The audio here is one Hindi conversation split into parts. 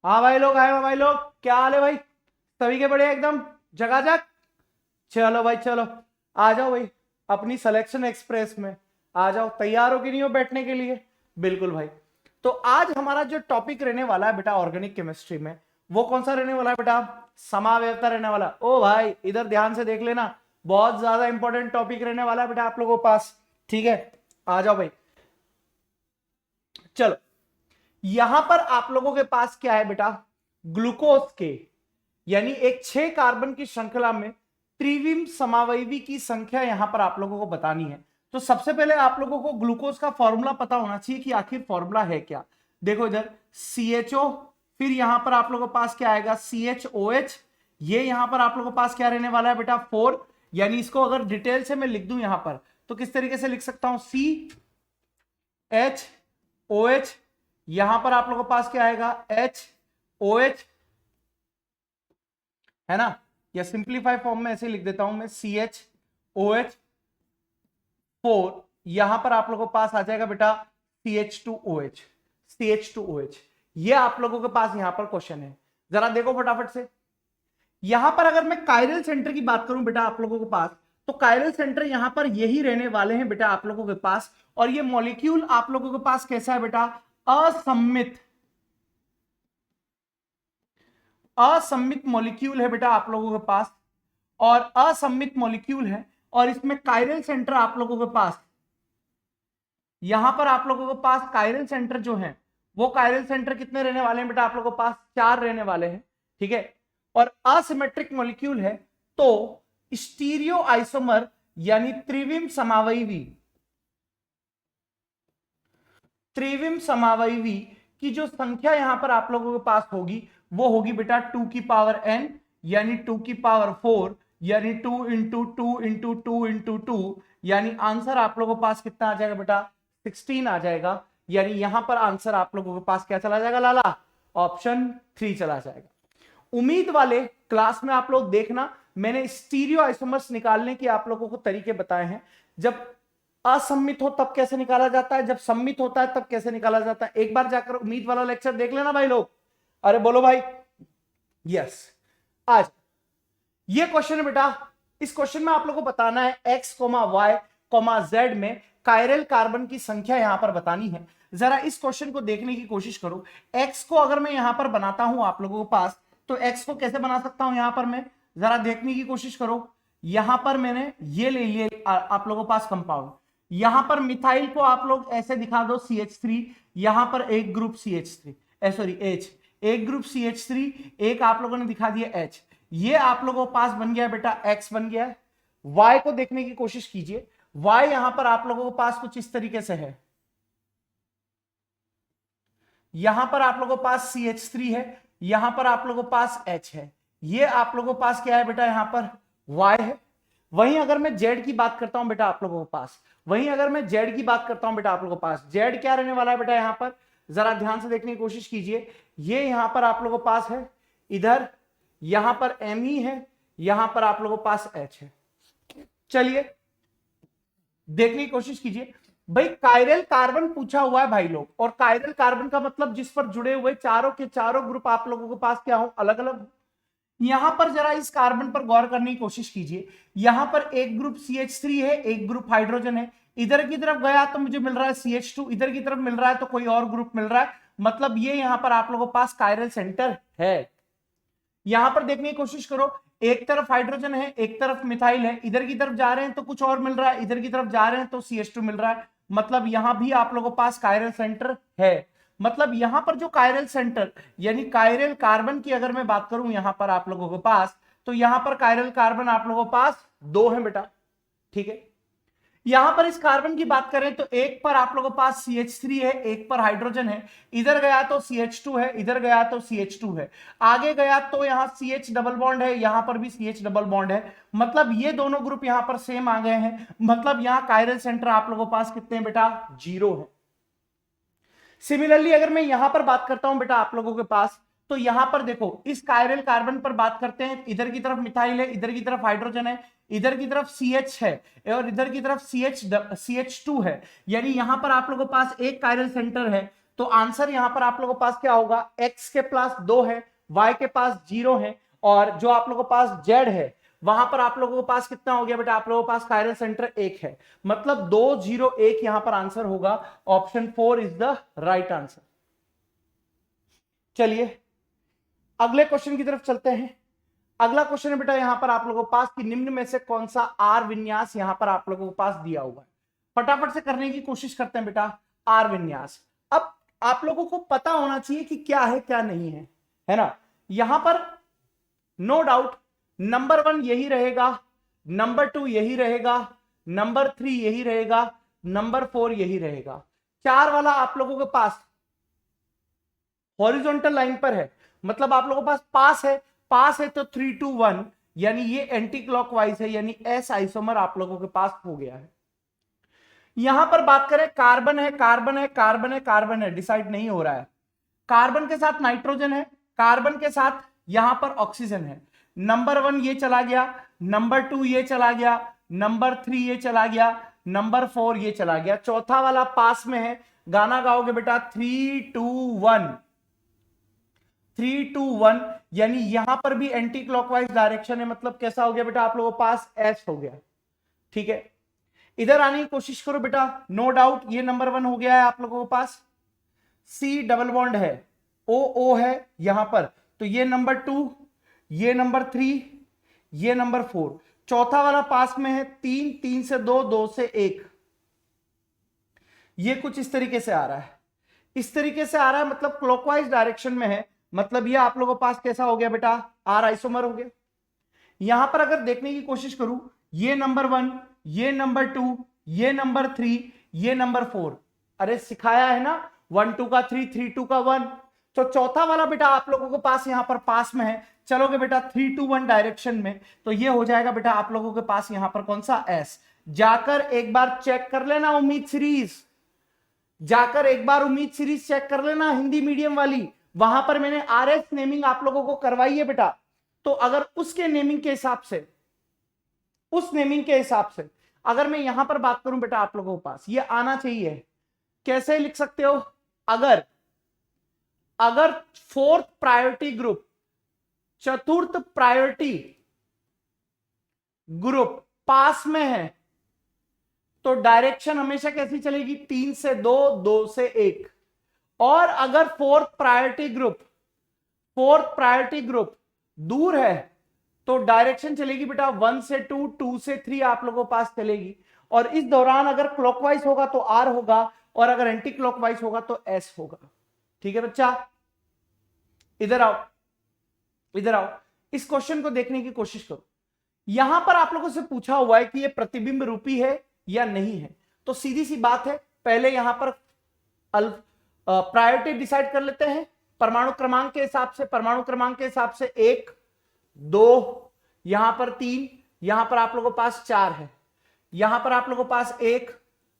हाँ भाई लोग, आए हो भाई लोग, क्या हाल है भाई? सभी के बड़े एकदम झकाझक। चलो भाई चलो, आ जाओ भाई अपनी सिलेक्शन एक्सप्रेस में। आ जाओ, तैयार हो कि नहीं हो बैठने के लिए? बिल्कुल भाई। तो आज हमारा जो टॉपिक रहने वाला है बेटा ऑर्गेनिक केमिस्ट्री में, वो कौन सा रहने वाला है बेटा? समावयवता रहने वाला। ओ भाई इधर ध्यान से देख लेना, बहुत ज्यादा इंपॉर्टेंट टॉपिक रहने वाला है बेटा आप लोगों के पास। ठीक है, आ जाओ भाई। चलो, यहां पर आप लोगों के पास क्या है बेटा? ग्लूकोज के, यानी एक 6 कार्बन की श्रृंखला में त्रिविम समावयवी की संख्या यहां पर आप लोगों को बतानी है। तो सबसे पहले आप लोगों को ग्लूकोज का फॉर्मूला पता होना चाहिए कि आखिर फॉर्मूला है क्या। देखो इधर CHO, फिर यहां पर आप लोगों के पास क्या आएगा? CHOH। ये यहां पर आप लोगों के पास क्या रहने वाला है बेटा? 4। यानी इसको अगर डिटेल से मैं लिख दूं यहां पर, तो किस तरीके से लिख सकता हूं? CHOH, यहां पर आप लोगों के पास क्या आएगा? HOH, है ना? या सिंप्लीफाई फॉर्म में ऐसे लिख देता हूं मैं, CHOH4। यहां पर आप लोगों के पास आ जाएगा बेटा CH2OH। ये आप लोगों के पास यहां पर क्वेश्चन है, जरा देखो फटाफट से। यहां पर अगर मैं कायरल सेंटर की बात करूं बेटा आप लोगों के पास, तो कायरल सेंटर यहां पर यही रहने वाले हैं बेटा आप लोगों के पास। और ये मॉलिक्यूल आप लोगों के पास कैसा है बेटा? असम्मित, असम्मित मॉलिक्यूल है बेटा आप लोगों के पास। और असम्मित मॉलिक्यूल है, और इसमें कायरल सेंटर आप लोगों के पास, यहां पर आप लोगों के पास कायरल सेंटर जो है, वो कायरल सेंटर कितने रहने वाले हैं बेटा आप लोगों के पास? 4 रहने वाले हैं। ठीक है, और असिमेट्रिक मॉलिक्यूल है, तो स्टीरियो आइसोमर यानी त्रिविम समावयवी, त्रिविम समावयवी की जो संख्या यहां पर आप लोगों के पास होगी, वो होगी बेटा 2 की पावर n, यानी 2 की पावर 4, यानी 2 इंटू 2 इंटू 2 इंटू 2, यानी आंसर आप लोगों के पास कितना आ जाएगा बेटा? 16 आ जाएगा। यानी यहां पर आंसर आप लोगों के पास क्या चला जाएगा लाला? ऑप्शन 3 चला जाएगा। उम्मीद वाले क्लास में आप लोग देखना, मैंने स्टीरियो आइसोमर्स निकालने के आप लोगों को तरीके बताए हैं। जब असम्मित हो तब कैसे निकाला जाता है, जब सम्मित होता है तब कैसे निकाला जाता है। एक बार जाकर उम्मीद वाला लेक्चर देख लेना भाई लोग। अरे बोलो भाई यस। आज ये क्वेश्चन है बेटा, इस क्वेश्चन में आप लोगों को बताना है x, y, z में कायरल कार्बन की संख्या यहां पर बतानी है। जरा इस क्वेश्चन को देखने की कोशिश करो। x को अगर मैं यहां पर बनाता हूं आप लोगों के पास, तो x को कैसे बना सकता हूं यहां पर मैं? जरा देखने की कोशिश करो। यहां पर मैंने ये ले लिया आप लोगों के पास कंपाउंड। यहां पर मिथाइल को आप लोग ऐसे दिखा दो CH3, यहां पर एक ग्रुप CH3, सॉरी H, एक ग्रुप CH3, एक आप लोगों ने दिखा दिया H। ये आप लोगों के पास बन गया बेटा X बन गया है। Y को देखने की कोशिश कीजिए। Y यहां पर आप लोगों के पास कुछ इस तरीके से है। यहां पर आप लोगों के पास CH3 है, यहां पर आप लोगों के पास H है। ये आप लोगों के पास क्या है बेटा? यहां पर Y है। वहीं अगर मैं Z की बात करता हूं बेटा आप लोगों के पास, वहीं अगर मैं Z की बात करता हूं बेटा आप लोगों के पास, Z क्या रहने वाला है बेटा यहां पर? जरा ध्यान से देखने की कोशिश कीजिए। ये यहां पर आप लोगों के पास है, इधर यहां पर M ही है, यहां पर आप लोगों के पास H है। चलिए देखने की कोशिश कीजिए। भाई कायरल कार्बन पूछा हुआ है भाई लोग, और कायरल कार्बन का मतलब जिस पर जुड़े हुए चारों के चारों ग्रुप आप लोगों के पास क्या हो? अलग अलग। यहां पर जरा इस कार्बन पर गौर करने की कोशिश कीजिए। यहां पर एक ग्रुप CH3 है, एक ग्रुप हाइड्रोजन है। इधर की तरफ गया तो मुझे मिल रहा है CH2, इधर की तरफ मिल रहा है तो कोई और ग्रुप मिल रहा है। मतलब ये यहां पर आप लोगों के पास कायरल सेंटर है। यहां पर देखने की कोशिश करो, एक तरफ हाइड्रोजन है, एक तरफ मिथाइल है। इधर की तरफ जा रहे हैं तो कुछ और मिल रहा है, इधर की तरफ जा रहे हैं तो CH2 मिल रहा है। मतलब यहां भी आप लोगों के पास कायरल सेंटर है। मतलब यहां पर जो कायरल सेंटर यानी कायरल कार्बन की अगर मैं बात करूं यहां पर आप लोगों के पास, तो यहां पर कायरल कार्बन आप लोगों के पास 2 है बेटा। ठीक है, यहां पर इस कार्बन की बात करें तो एक पर आप लोगों के पास CH3 है, एक पर हाइड्रोजन है। इधर गया तो CH2 है, इधर गया तो CH2 है। आगे गया तो यहां CH डबल बॉन्ड है, यहां पर भी CH डबल बॉन्ड है। मतलब ये दोनों ग्रुप यहां पर सेम आ गए हैं। मतलब यहां कायरल सेंटर आप लोगों के पास कितने हैं बेटा? 0 है। सिमिलरली अगर मैं यहां पर बात करता हूं बेटा आप लोगों के पास, तो यहां पर देखो इस कायरल कार्बन पर बात करते हैं। इधर की तरफ मिथाइल है, इधर की तरफ हाइड्रोजन है, इधर की तरफ CH है, और इधर की तरफ CH2 है। यानी यहां पर आप लोगों के पास एक कायरल सेंटर है। तो आंसर यहां पर आप लोगों के पास क्या होगा, x के पास 2 है, y के पास 0 है, और जो आप लोगों के पास z है वहां पर आप लोगों के पास कितना हो गया बेटा, आप लोगों के पास कायरल सेंटर 1 है, मतलब 2 0 1 यहां पर आंसर होगा। Option 4 is the right answer. चलिए अगले क्वेश्चन की तरफ चलते हैं। अगला क्वेश्चन है बेटा यहां पर आप लोगों के पास कि निम्न में से कौन सा आर विन्यास यहां पर आप लोगों के पास दिया हुआ है। फटाफट से करने की कोशिश करते हैं बेटा आर विन्यास। अब आप लोगों को पता होना चाहिए कि क्या है क्या नहीं है ना। यहां पर नो डाउट नंबर 1 यही रहेगा, नंबर 2 यही रहेगा, नंबर 3 यही रहेगा, नंबर 4 यही रहेगा। 4 वाला आप लोगों के पास हॉरिजॉन्टल लाइन पर है, मतलब आप लोगों के पास पास है तो 3 2 1 यानी ये एंटी क्लॉकवाइज है, यानी एस आइसोमर आप लोगों के पास हो गया है। यहां पर बात करें कार्बन है, कार्बन है, कार्बन है, कार्बन है, डिसाइड नहीं हो रहा है। कार्बन के साथ नाइट्रोजन है, कार्बन के साथ यहां पर ऑक्सीजन है। नंबर 1 ये चला गया, नंबर 2 ये चला गया, नंबर 3 ये चला गया, नंबर 4 ये चला गया। चौथा वाला पास में है, गाना गाओगे बेटा 3 2 1, 3 2 1 यानी यहां पर भी एंटी क्लॉकवाइज डायरेक्शन है, मतलब कैसा हो गया बेटा आप लोगों के पास एस हो गया। ठीक है, इधर आने की कोशिश करो बेटा, नो डाउट ये नंबर 1 हो गया है आप लोगों के पास। सी डबल बॉन्ड है, ओ ओ है यहां पर, तो ये नंबर 2, ये नंबर 3, ये नंबर 4। चौथा वाला पास में है 3 3 से 2 2 से 1, ये कुछ इस तरीके से आ रहा है, इस तरीके से आ रहा है, मतलब क्लॉकवाइज डायरेक्शन में है, मतलब ये आप लोगों के पास कैसा हो गया बेटा आर आइसोमर हो गया। यहां पर अगर देखने की कोशिश करूं, ये नंबर 1, ये नंबर 2, ये नंबर 3, ये नंबर 4, अरे सिखाया है ना 1 2 का 3 3 2 का 1, तो चौथा वाला बेटा आप लोगों के पास यहां पर पास में है। चलोगे बेटा 3 2 1 डायरेक्शन में, तो ये हो जाएगा बेटा आप लोगों के पास यहां पर कौन सा एस। जाकर एक बार चेक कर लेना उम्मीद सीरीज, जाकर एक बार उम्मीद सीरीज चेक कर लेना हिंदी मीडियम वाली, वहां पर मैंने आरएस नेमिंग आप लोगों को करवाई है बेटा। तो अगर उसके नेमिंग के हिसाब से, उस नेमिंग के हिसाब से अगर मैं यहां पर बात करूं बेटा आप लोगों के पास ये आना चाहिए। कैसे लिख सकते हो, अगर अगर फोर्थ प्रायोरिटी ग्रुप, चतुर्थ प्रायोरिटी ग्रुप पास में है तो डायरेक्शन हमेशा कैसी चलेगी 3 से 2 2 से 1, और अगर फोर्थ प्रायोरिटी ग्रुप दूर है तो डायरेक्शन चलेगी बेटा 1 से 2 2 से 3 आप लोगों के पास चलेगी। और इस दौरान अगर क्लॉकवाइज होगा तो आर होगा, और अगर एंटी क्लॉकवाइज होगा तो एस होगा। ठीक है बच्चा, इधर आओ, इधर आओ, इस क्वेश्चन को देखने की कोशिश करो। यहां पर आप लोगों से पूछा हुआ है कि यह प्रतिबिंब रूपी है या नहीं है, तो सीधी सी बात है, पहले यहां पर प्रायोरिटी डिसाइड कर लेते हैं परमाणु क्रमांक के हिसाब से। परमाणु क्रमांक के हिसाब से 1 2, यहां पर 3, यहां पर आप लोगों के पास 4 है, यहां पर आप लोगों के पास 1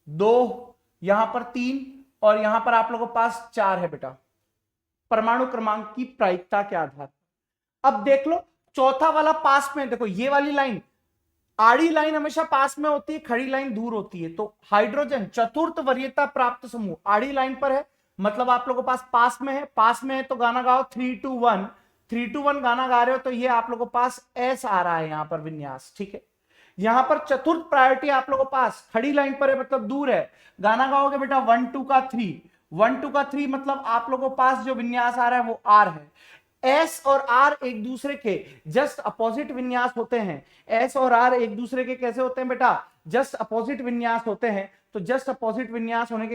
2, यहां पर 3, और यहां पर आप लोगों के पास 4 है बेटा परमाणु क्रमांक की प्रायिकता के आधार पर। अब देख लो चौथा वाला पास में, देखो ये वाली लाइन, आड़ी लाइन हमेशा पास में होती है, खड़ी लाइन दूर होती है, तो हाइड्रोजन चतुर्थ वरीयता प्राप्त समूह आड़ी लाइन पर है, मतलब आप लोगों के पास में है, पास में है तो गाना गाओ 3 2 1, 3 2 1 गाना गा रहे हो तो ये आप लोगों के पास एस आ रहा है यहां पर विन्यास। ठीक है, यहां पर चतुर्थ प्रायोरिटी आप लोगों के पास खड़ी लाइन पर है, मतलब दूर है, गाना गाओगे बेटा 1 2 का 3, 1 2 का 3, मतलब आप लोगों के पास जो विन्यास आ रहा है वो आर है। एस और आर एक दूसरे के जस्ट अपोजिट विन्यास होते हैं, एस और आर एक दूसरे के कैसे होते हैं बेटा, जस्ट अपोजिट विन्यास होते हैं। तो जस्ट अपोजिट विन्यास होने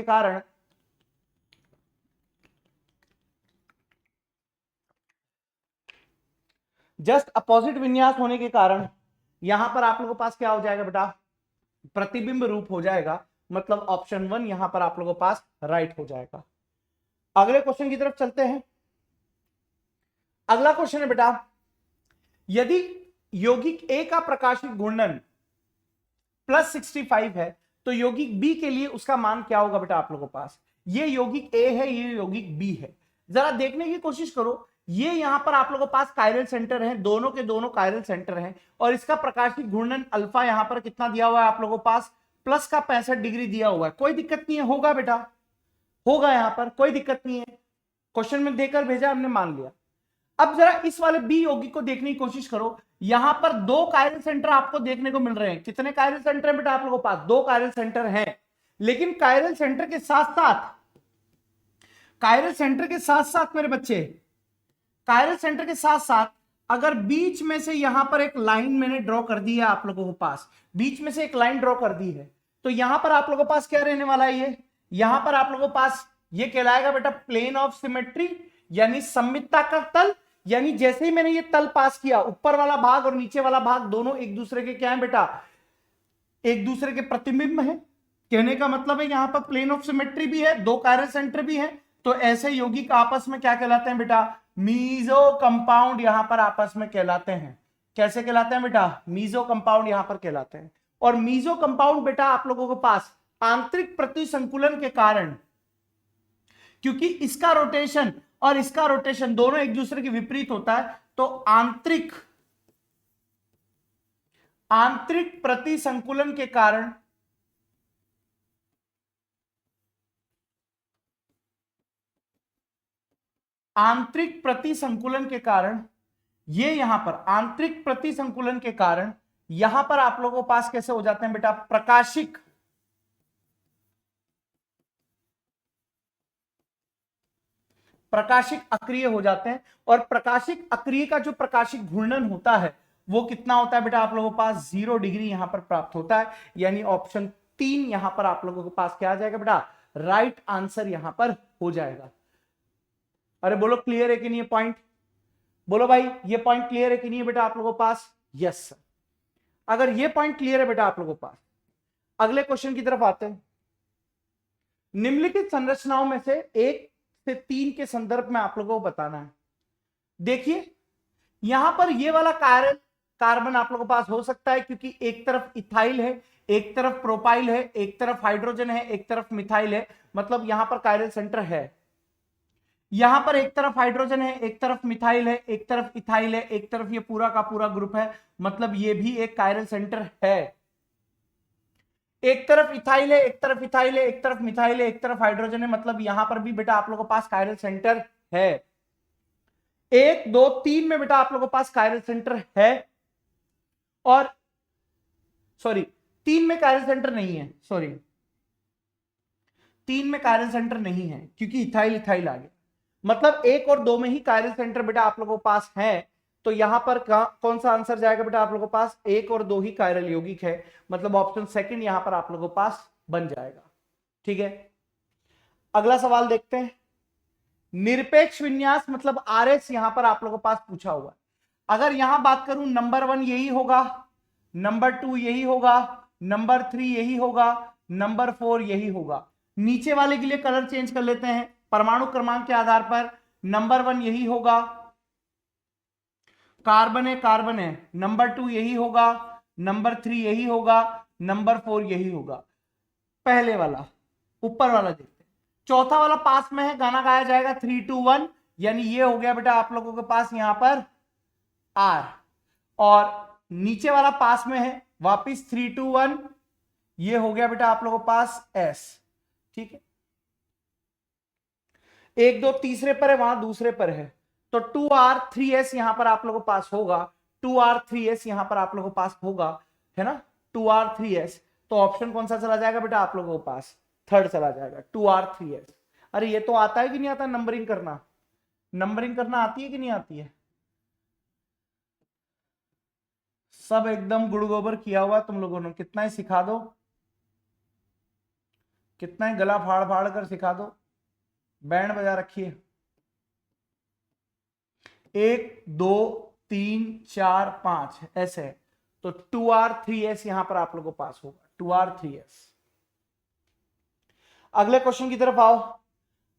के कारण यहां पर आप लोगों के पास क्या हो जाएगा बेटा, प्रतिबिंब रूप हो जाएगा, मतलब ऑप्शन 1 यहां पर आप लोगों के पास राइट हो जाएगा। अगले क्वेश्चन की तरफ चलते हैं। अगला क्वेश्चन है बेटा, यदि यौगिक ए का प्रकाशित घूर्णन +65 है तो यौगिक बी के लिए उसका मान क्या होगा बेटा आप लोगों के पास। ये यौगिक ए है, ये यौगिक बी है, जरा देखने की कोशिश करो। ये यहां पर आप लोगों के पास कायरल सेंटर है, दोनों के दोनों कायरल सेंटर हैं, और इसका प्रकाशित घूर्णन अल्फा यहां पर कितना दिया हुआ है आप लोगों के पास, +65 डिग्री दिया हुआ है। कोई दिक्कत नहीं है, होगा बेटा, होगा, यहां पर कोई दिक्कत नहीं है, क्वेश्चन में देकर भेजा, हमने मान लिया। अब जरा इस वाले बी यौगिक को देखने की कोशिश करो। यहां पर 2 कायरल सेंटर आपको देखने को मिल रहे हैं। कितने कायरल सेंटर है बेटा आप लोगों के पास? 2 कायरल सेंटर हैं। लेकिन कायरल सेंटर के साथ साथ, कायरल सेंटर के साथ साथ मेरे बच्चे, कायरल सेंटर के साथ साथ अगर बीच में से यहां पर एक लाइन मैंने ड्रॉ कर दी है आप लोगों के पास, बीच में से एक लाइन ड्रॉ कर दी है, तो यहां पर आप लोगों के पास क्या रहने वाला है? ये यहां पर आप लोगों के पास ये कहलाएगा बेटा प्लेन ऑफ सिमेट्री, यानी सममितता का तल। यानी जैसे ही मैंने ये तल पास किया, ऊपर वाला भाग और नीचे वाला भाग दोनों एक दूसरे के क्या है बेटा? एक दूसरे के प्रतिबिंब है। कहने का मतलब है यहां पर प्लेन ऑफ सिमेट्री भी है, 2 कायरल सेंटर भी है, तो ऐसे यौगिक आपस में क्या कहलाते हैं बेटा? मीजो कंपाउंड यहां पर आपस में कहलाते हैं। कैसे कहलाते हैं बेटा? मीजो कंपाउंड यहां पर कहलाते हैं। और मीजो कंपाउंड बेटा आप लोगों के पास आंतरिक प्रतिसंकुलन के कारण, क्योंकि इसका रोटेशन और इसका रोटेशन दोनों एक दूसरे के विपरीत होता है, तो आंतरिक प्रतिसंकुलन के कारण, आंतरिक प्रतिसंकुलन के कारण, ये यहां पर आंतरिक प्रतिसंकुलन के कारण यहां पर आप लोगों के पास कैसे हो जाते हैं बेटा? प्रकाशिक अक्रिय हो जाते हैं। और प्रकाशिक अक्रिय का जो प्रकाशिक घूर्णन होता है वो कितना होता है बेटा आप लोगों के पास? 0 डिग्री यहां पर प्राप्त होता है। यानी ऑप्शन 3 यहां पर आप लोगों के पास क्या आ जाएगा बेटा? राइट आंसर यहां पर हो जाएगा। अरे बोलो क्लियर है कि नहीं ये पॉइंट? बोलो भाई ये पॉइंट क्लियर है कि नहीं है बेटा आप लोगों के पास? Yes sir. अगर ये पॉइंट क्लियर है बेटा आप लोगों के पास, अगले क्वेश्चन की तरफ आते हैं। निम्नलिखित संरचनाओं में से 1 से 3 के संदर्भ में आप लोगों को बताना है। देखिए यहां पर ये वाला कार्बन आप लोगों के पास हो सकता है, क्योंकि एक तरफ इथाइल है, एक तरफ प्रोपाइल है, एक तरफ हाइड्रोजन है, एक तरफ मिथाइल है, मतलब यहां पर कायरल सेंटर है। यहां पर एक तरफ हाइड्रोजन है, एक तरफ मिथाइल है, एक तरफ इथाइल है, एक तरफ ये पूरा का पूरा ग्रुप है, मतलब ये भी एक कायरल सेंटर है। एक तरफ इथाइल है, एक तरफ इथाइल है, एक तरफ मिथाइल है, एक तरफ हाइड्रोजन है, मतलब यहां पर भी बेटा आप लोगों के पास कायरल सेंटर है। 1 2 3 में बेटा आप लोगों के पास कायरल सेंटर है, और सॉरी 3 में कायरल सेंटर नहीं है, सॉरी 3 में कायरल सेंटर नहीं है, क्योंकि इथाइल इथाइल आ गया। मतलब 1 और 2 में ही कायरल सेंटर बेटा आप लोगों के पास है। तो यहां पर कौन सा आंसर जाएगा बेटा आप लोगों के पास? 1 और 2 ही कायरल यौगिक है, मतलब ऑप्शन सेकंड यहां पर आप लोगों के पास बन जाएगा। ठीक है, अगला सवाल देखते हैं। निरपेक्ष विन्यास मतलब आरएस यहां पर आप लोगों के पास पूछा हुआ है। अगर यहां बात करूं, नंबर 1 यही होगा, नंबर 2 यही होगा, नंबर 3 यही होगा, नंबर 4 यही होगा। नीचे वाले के लिए कलर चेंज कर लेते हैं परमाणु क्रमांक के आधार पर। नंबर 1 यही होगा, कार्बन है, नंबर 2 यही होगा, नंबर 3 यही होगा, नंबर 4 यही होगा। पहले वाला, ऊपर वाला देखते हैं। चौथा वाला पास में है, गाना गाया जाएगा 3 2 1, यानी ये हो गया बेटा आप लोगों के पास यहां पर आर। और नीचे वाला पास में है, वापिस 3 2 1, ये हो गया बेटा आप लोगों के पास एस। ठीक है, 1 2 तीसरे पर है, वहां दूसरे पर है, तो 2R3S यहां पर आप लोगों के पास होगा, 2R3S यहां पर आप लोगों के पास होगा, है ना, 2R3S। तो ऑप्शन कौन सा चला जाएगा बेटा आप लोगों के पास? थर्ड चला जाएगा, 2R3S। अरे ये तो आता है कि नहीं आता नंबरिंग करना? नंबरिंग करना आती है कि नहीं आती है? सब एकदम गुड़ गोबर किया हुआ तुम लोगों ने, कितना ही सिखा दो, कितना ही गला फाड़ फाड़ कर सिखा दो, बैंड बजा रखिए। 1 2 3 4 5 ऐसे है, तो 2R3S यहां पर आप लोगों के पास होगा, 2R3S। अगले क्वेश्चन की तरफ आओ।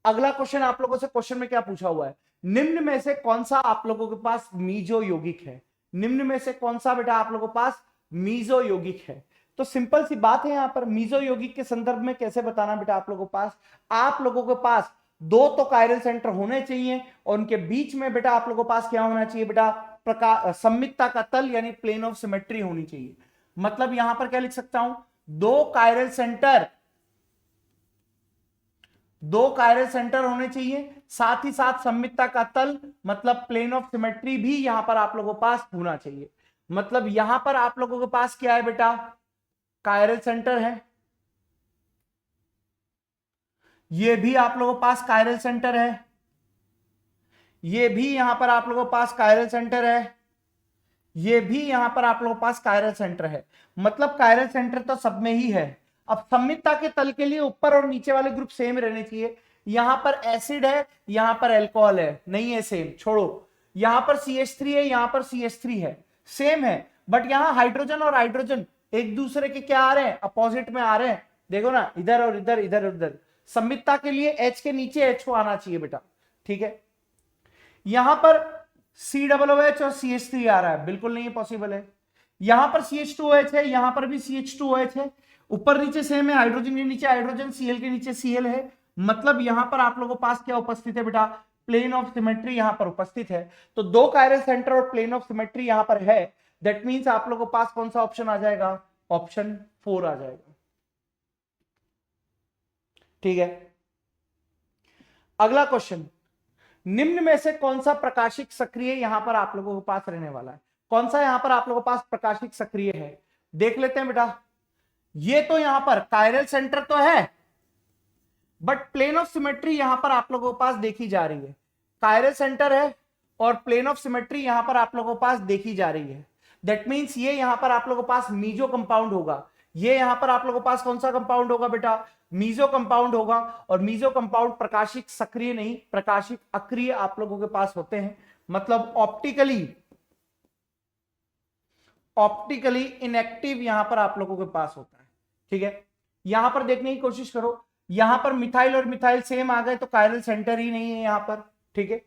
अगला क्वेश्चन आप लोगों से, क्वेश्चन में क्या पूछा हुआ है? निम्न में से कौन सा आप लोगों के पास मीजो यौगिक है? निम्न में से कौन सा बेटा आप लोगों के पास मीजो यौगिक है? तो सिंपल सी बात है, यहां पर मीजो यौगिक के संदर्भ में कैसे बताना बेटा आप लोगों के पास? आप लोगों के पास 2 तो कायरल सेंटर होने चाहिए, और उनके बीच में बेटा आप लोगों के पास क्या होना चाहिए बेटा? सममितता का तल, यानी प्लेन ऑफ सिमेट्री होनी चाहिए। मतलब यहां पर क्या लिख सकता हूं? 2 कायरल सेंटर दो कायरल सेंटर होने चाहिए, साथ ही साथ सममितता का तल मतलब प्लेन ऑफ सिमेट्री भी यहां पर आप लोगों के पास होना चाहिए। मतलब यहां पर आप लोगों के पास क्या है बेटा, कायरल सेंटर है, ये भी आप लोगों के पास कायरल सेंटर है, ये भी यहां पर आप लोगों के पास कायरल सेंटर है, ये भी यहां पर आप लोगों के पास कायरल सेंटर है। मतलब कायरल सेंटर तो सब में ही है। अब सममितता के तल के लिए ऊपर और नीचे वाले ग्रुप सेम रहने चाहिए। यहां पर एसिड है, यहां पर अल्कोहल है, नहीं है सेम, छोड़ो। यहां पर CH3 है, यहां पर CH3 है, सेम है। बट यहां हाइड्रोजन और हाइड्रोजन एक दूसरे के क्या आ रहे हैं, अपोजिट में आ रहे हैं। देखो ना, इधर और इधर, इधर और इधर। सममितता के लिए H के नीचे H आना चाहिए बेटा, ठीक है। यहां पर COOH और CH3 आ रहा है, बिल्कुल नहीं पॉसिबल है। यहां पर CH2OH है, यहां पर भी CH2OH है, ऊपर नीचे सेम है, हाइड्रोजन के नीचे हाइड्रोजन, Cl के नीचे Cl है। मतलब यहां पर आप लोगों के पास क्या उपस्थित है बेटा, प्लेन ऑफ सिमेट्री यहां पर उपस्थित है। तो दो कायरल सेंटर और प्लेन ऑफ सिमेट्री यहां पर है। दैट मींस आप लोगों के पास कौन सा ऑप्शन आ जाएगा, ऑप्शन 4 आ जाएगा, ठीक है। अगला क्वेश्चन, निम्न में से कौन सा प्रकाशिक सक्रिय यहां पर आप लोगों के पास रहने वाला है, कौन सा यहां पर आप लोगों के पास प्रकाशिक सक्रिय है, देख लेते हैं बेटा। ये तो यहां पर कायरल सेंटर तो है, बट प्लेन ऑफ सिमेट्री यहां पर आप लोगों के पास देखी जा रही है। कायरल सेंटर है और प्लेन ऑफ सिमेट्री यहां पर आप लोगों के पास देखी जा रही है। दैट मींस ये यहां पर आप लोगों के पास मीजो कंपाउंड होगा। ये यहां पर आप लोगों के पास कौन सा कंपाउंड होगा बेटा, मीजो कंपाउंड होगा। और मीजो कंपाउंड प्रकाशिक सक्रिय नहीं, प्रकाशिक अक्रिय आप लोगों के पास होते हैं। मतलब ऑप्टिकली इनएक्टिव यहां पर आप लोगों के पास होता है, ठीक है। यहां पर देखने की कोशिश करो, यहां पर मिथाइल और मिथाइल सेम आ गए तो कायरल सेंटर ही नहीं है यहां पर, ठीक है।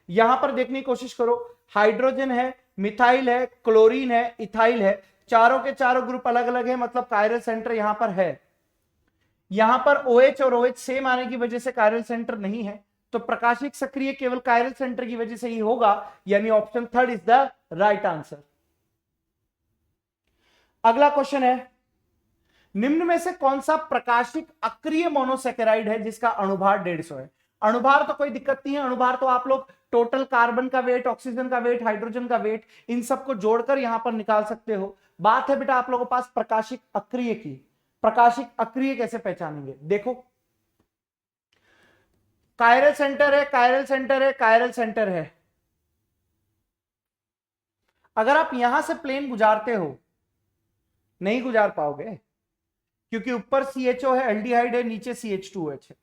यहां पर देखने की कोशिश करो, हाइड्रोजन है, मिथाइल है, क्लोरीन है, इथाइल है, चारों के चारों ग्रुप अलग अलग है, मतलब कायरल सेंटर यहां पर है। यहां पर OH और OH सेम आने की वजह से कायरल सेंटर नहीं है, तो प्रकाशिक सक्रिय केवल कायरल सेंटर की वजह से ही होगा, यानी option 3 is the right answer. अगला क्वेश्चन है, निम्न में से कौन सा प्रकाशिक अक्रिय मोनोसेकेराइड है जिसका अणुभार 150 है। अणुभार तो कोई दिक्कत नहीं है, अणुभार तो आप लोग टोटल कार्बन का वेट, ऑक्सीजन का वेट, हाइड्रोजन का वेट, इन सबको जोड़कर यहां पर निकाल सकते हो। बात है बेटा आप लोगों के पास प्रकाशिक अक्रिय की। प्रकाशिक अक्रिय कैसे पहचानेंगे, देखो, कायरल सेंटर है, कायरल सेंटर है, कायरल सेंटर है। अगर आप यहां से प्लेन गुजारते हो, नहीं गुजार पाओगे, क्योंकि ऊपर CHO है, एल्डिहाइड है, नीचे CH2OH है।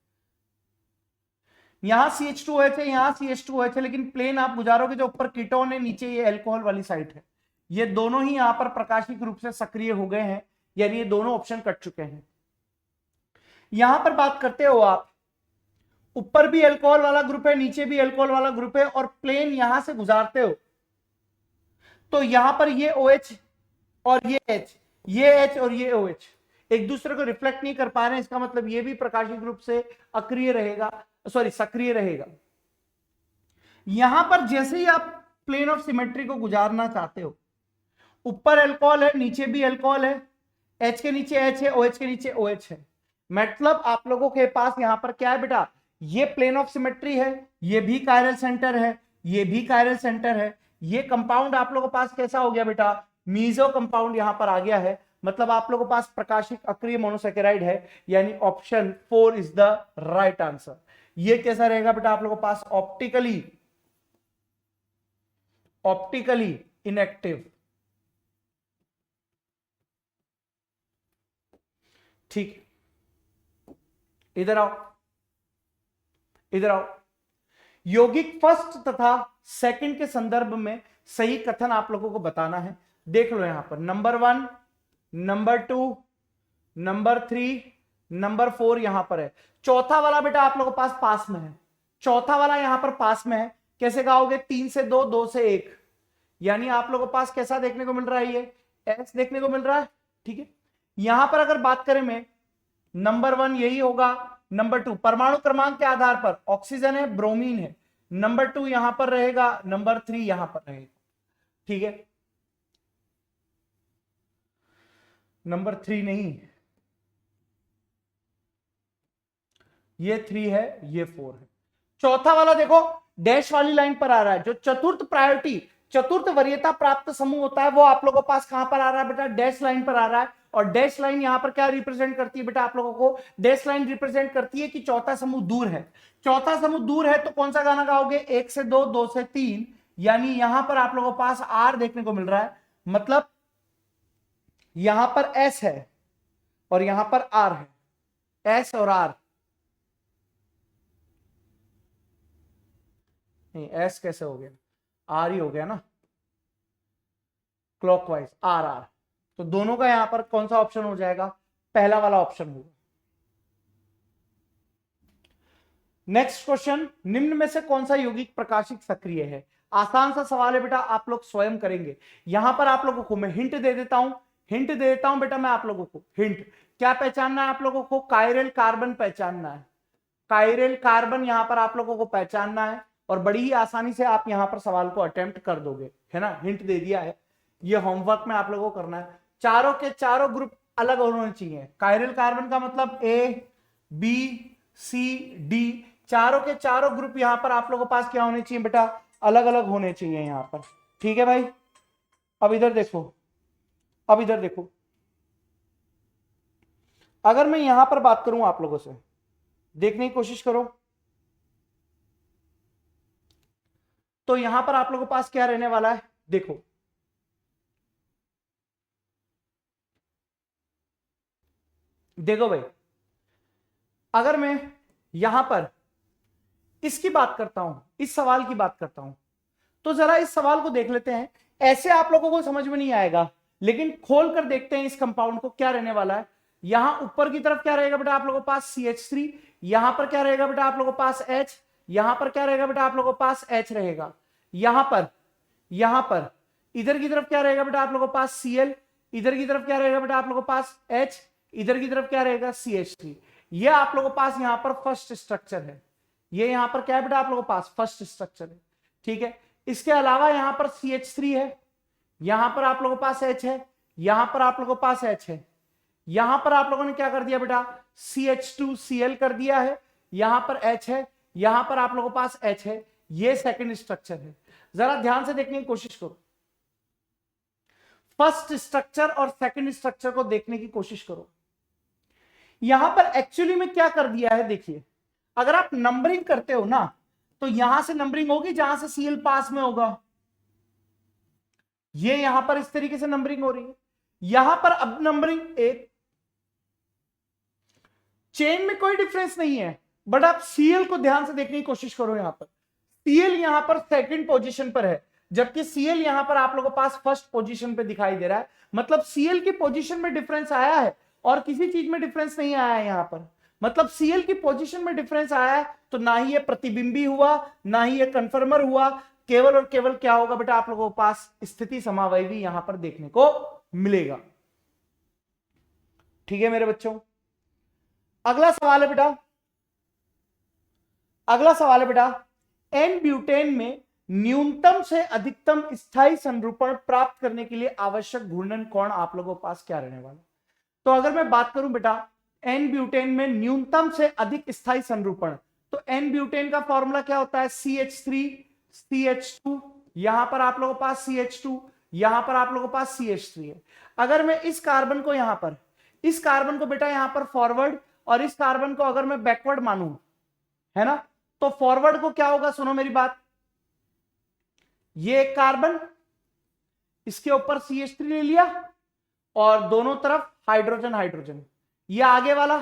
यहां CH2OH है, यहां CH2OH है, लेकिन प्लेन आप गुजारोगे जो ऊपर कीटोन है, नीचे ये अल्कोहल वाली साइड है। ये दोनों ही यहां पर प्रकाशिक रूप से सक्रिय हो गए हैं, यानी ये दोनों ऑप्शन कट चुके हैं। यहां पर बात करते हो आप, ऊपर भी अल्कोहल वाला ग्रुप है, नीचे भी अल्कोहल वाला ग्रुप है, और प्लेन यहां से गुजारते हो तो यहां पर ये OH और ये H, ये H और ये OH एक दूसरे को रिफ्लेक्ट नहीं कर पा रहे हैं। इसका मतलब ये भी प्रकाशिक रूप से अक्रिय रहेगा, सॉरी सक्रिय रहेगा। यहां पर जैसे ही आप प्लेन ऑफ सिमेट्री को गुजारना चाहते हो, ऊपर अल्कोहल है, नीचे भी अल्कोहल है, H के नीचे H है, OH के नीचे OH है। मतलब आप लोगों के पास यहां पर क्या है बेटा, ये प्लेन ऑफ सिमेट्री है, ये भी कायरल सेंटर है, ये भी कायरल सेंटर है। ये कंपाउंड आप लोगों के पास कैसा हो गया बेटा, मीजो कंपाउंड यहां पर आ गया है। मतलब आप लोगों के पास प्रकाशिक अक्रिय मोनोसेकेराइड है, यानी option 4 is the right answer. ये कैसा रहेगा बेटा आप लोगों के पास, ऑप्टिकली इनएक्टिव, ठीक। इधर आओ, इधर आओ। यौगिक फर्स्ट तथा सेकंड के संदर्भ में सही कथन आप लोगों को बताना है। देख लो यहां पर नंबर 1, नंबर 2, नंबर 3, नंबर 4 यहां पर है। चौथा वाला बेटा आप लोगों के पास पास में है, चौथा वाला यहां पर पास में है। कैसे गाओगे, 3 से 2, 2 से 1, यानी आप लोगों के पास कैसा देखने को मिल रहा है, ये S देखने को मिल रहा है, ठीक है। यहां पर अगर बात करें मैं, नंबर 1 यही होगा, नंबर 2 परमाणु क्रमांक के आधार पर ऑक्सीजन है, ब्रोमीन है, नंबर 2 यहां पर रहेगा, नंबर 3 यहां पर रहेगा, ठीक है। नंबर 3 नहीं, ये 3 है, ये 4 है। चौथा वाला देखो डैश वाली लाइन पर आ रहा है, जो चतुर्थ प्रायोरिटी, चतुर्थ वरीयता प्राप्त समूह होता है वो आप लोगों के पास कहां पर आ रहा है बेटा, डैश लाइन पर आ रहा है। और डैश लाइन यहां पर क्या रिप्रेजेंट करती है बेटा, आप लोगों को डैश लाइन रिप्रेजेंट करती है कि चौथा समूह दूर है। चौथा समूह दूर है तो कौन सा गाना गाओगे, 1 से 2, 2 से 3, यानी यहां पर आप लोगों के पास आर देखने को मिल रहा है, मतलब यहां पर एस है और यहां पर आर है, एस और आर, नहीं एस कैसे हो गया, आर ही हो गया ना, क्लॉकवाइज आर आर, तो दोनों का यहां पर कौन सा ऑप्शन हो जाएगा, पहला वाला ऑप्शन होगा। नेक्स्ट क्वेश्चन, निम्न में से कौन सा यौगिक प्रकाशिक सक्रिय है। आसान सा सवाल है बेटा, आप लोग स्वयं करेंगे। यहां पर आप लोगों को मैं हिंट दे देता हूं, हिंट दे देता हूं बेटा मैं आप लोगों को, हिंट क्या पहचानना है आप लोगों को, कायरल कार्बन पहचानना है, कायरल कार्बन यहां पर आप लोगों को पहचानना है, और बड़ी ही आसानी से आप यहां पर सवाल को अटेम्प्ट कर दोगे, है ना, हिंट दे दिया है, ये होमवर्क में आप लोगों को करना है। चारों के चारों ग्रुप अलग होने चाहिए, कायरल कार्बन का मतलब ए बी सी डी, चारों के चारों ग्रुप यहां पर आप लोगों के पास क्या होने चाहिए बेटा, अलग अलग होने चाहिए यहां पर, ठीक है भाई। अब इधर देखो, अब इधर देखो, अगर मैं यहां पर बात करूं आप लोगों से, देखने की कोशिश करो, तो यहां पर आप लोगों के पास क्या रहने वाला है, देखो देखो भाई, अगर मैं यहां पर इसकी बात करता हूं, इस सवाल की बात करता हूं, तो जरा इस सवाल को देख लेते हैं। ऐसे आप लोगों को समझ में नहीं आएगा, लेकिन खोल कर देखते हैं इस कंपाउंड को क्या रहने वाला है। यहां ऊपर की तरफ क्या रहेगा बेटा आप लोगों के पास CH3, यहां पर क्या रहेगा बेटा आप लोगों के पास H, यहां पर क्या रहेगा बेटा आप लोगों के पास H रहेगा, यहां पर इधर की तरफ क्या रहेगा बेटा आप लोगों के पास Cl, इधर की तरफ क्या रहेगा बेटा आप लोगों के पास H, इधर की तरफ क्या रहेगा CH3। ये आप लोगों के पास यहां पर फर्स्ट स्ट्रक्चर है, ये यहां पर क्या है बेटा आप लोगों के पास फर्स्ट स्ट्रक्चर है, ठीक है। इसके अलावा यहां पर CH3 है, यहां पर आप लोगों के पास H है, यहां पर आप लोगों के पास H है, यहां पर आप लोगों ने क्या कर दिया बेटा CH2Cl कर दिया है, यहां पर H है, यहां पर आप लोगों के पास H है, ये सेकंड स्ट्रक्चर है। जरा ध्यान से देखने की कोशिश करो, फर्स्ट स्ट्रक्चर और सेकंड स्ट्रक्चर को देखने की कोशिश करो। यहां पर एक्चुअली में क्या कर दिया है, देखिए अगर आप नंबरिंग करते हो ना, तो यहां से नंबरिंग होगी जहां से Cl पास में होगा, ये यहां पर इस तरीके से नंबरिंग हो रही है, यहां पर अब नंबरिंग एक चेन में कोई डिफरेंस नहीं है, बट आप Cl को ध्यान से देखने की कोशिश करो। यहां पर Cl यहां पर सेकंड पोजीशन पर है, जबकि Cl यहां पर आप लोगों के पास फर्स्ट पोजीशन पे दिखाई दे रहा है, मतलब Cl की पोजीशन में डिफरेंस आया है और किसी चीज में डिफरेंस नहीं आया है यहां पर, मतलब Cl की पोजीशन में डिफरेंस आया है, तो ना ही ये प्रतिबिंबी हुआ, ना ही ये कन्फर्मर हुआ, केवल और केवल क्या होगा बेटा आप लोगों के पास स्थिति समावयवी यहां पर देखने को मिलेगा, ठीक है मेरे बच्चों। अगला सवाल है बेटा, अगला सवाल है बेटा, एन ब्यूटेन में न्यूनतम से अधिकतम स्थायी संरूपण प्राप्त करने के लिए आवश्यक घूर्णन कोण आप लोगों के पास क्या रहने वाला। तो अगर मैं बात करूं बेटा एन ब्यूटेन में न्यूनतम से अधिक स्थायी संरूपण, तो एन ब्यूटेन का फॉर्मूला क्या होता है, CH3 CH2, यहां पर आप लोगों के पास CH2, यहां पर आप लोगों के पास CH3 है। अगर मैं इस कार्बन को यहां पर, इस कार्बन को बेटा यहां पर फॉरवर्ड और इस कार्बन को अगर मैं बैकवर्ड मानूं, है ना, तो फॉरवर्ड को क्या होगा, सुनो मेरी बात, ये एक कार्बन, इसके ऊपर CH3 ले लिया और दोनों तरफ हाइड्रोजन हाइड्रोजन, ये आगे वाला।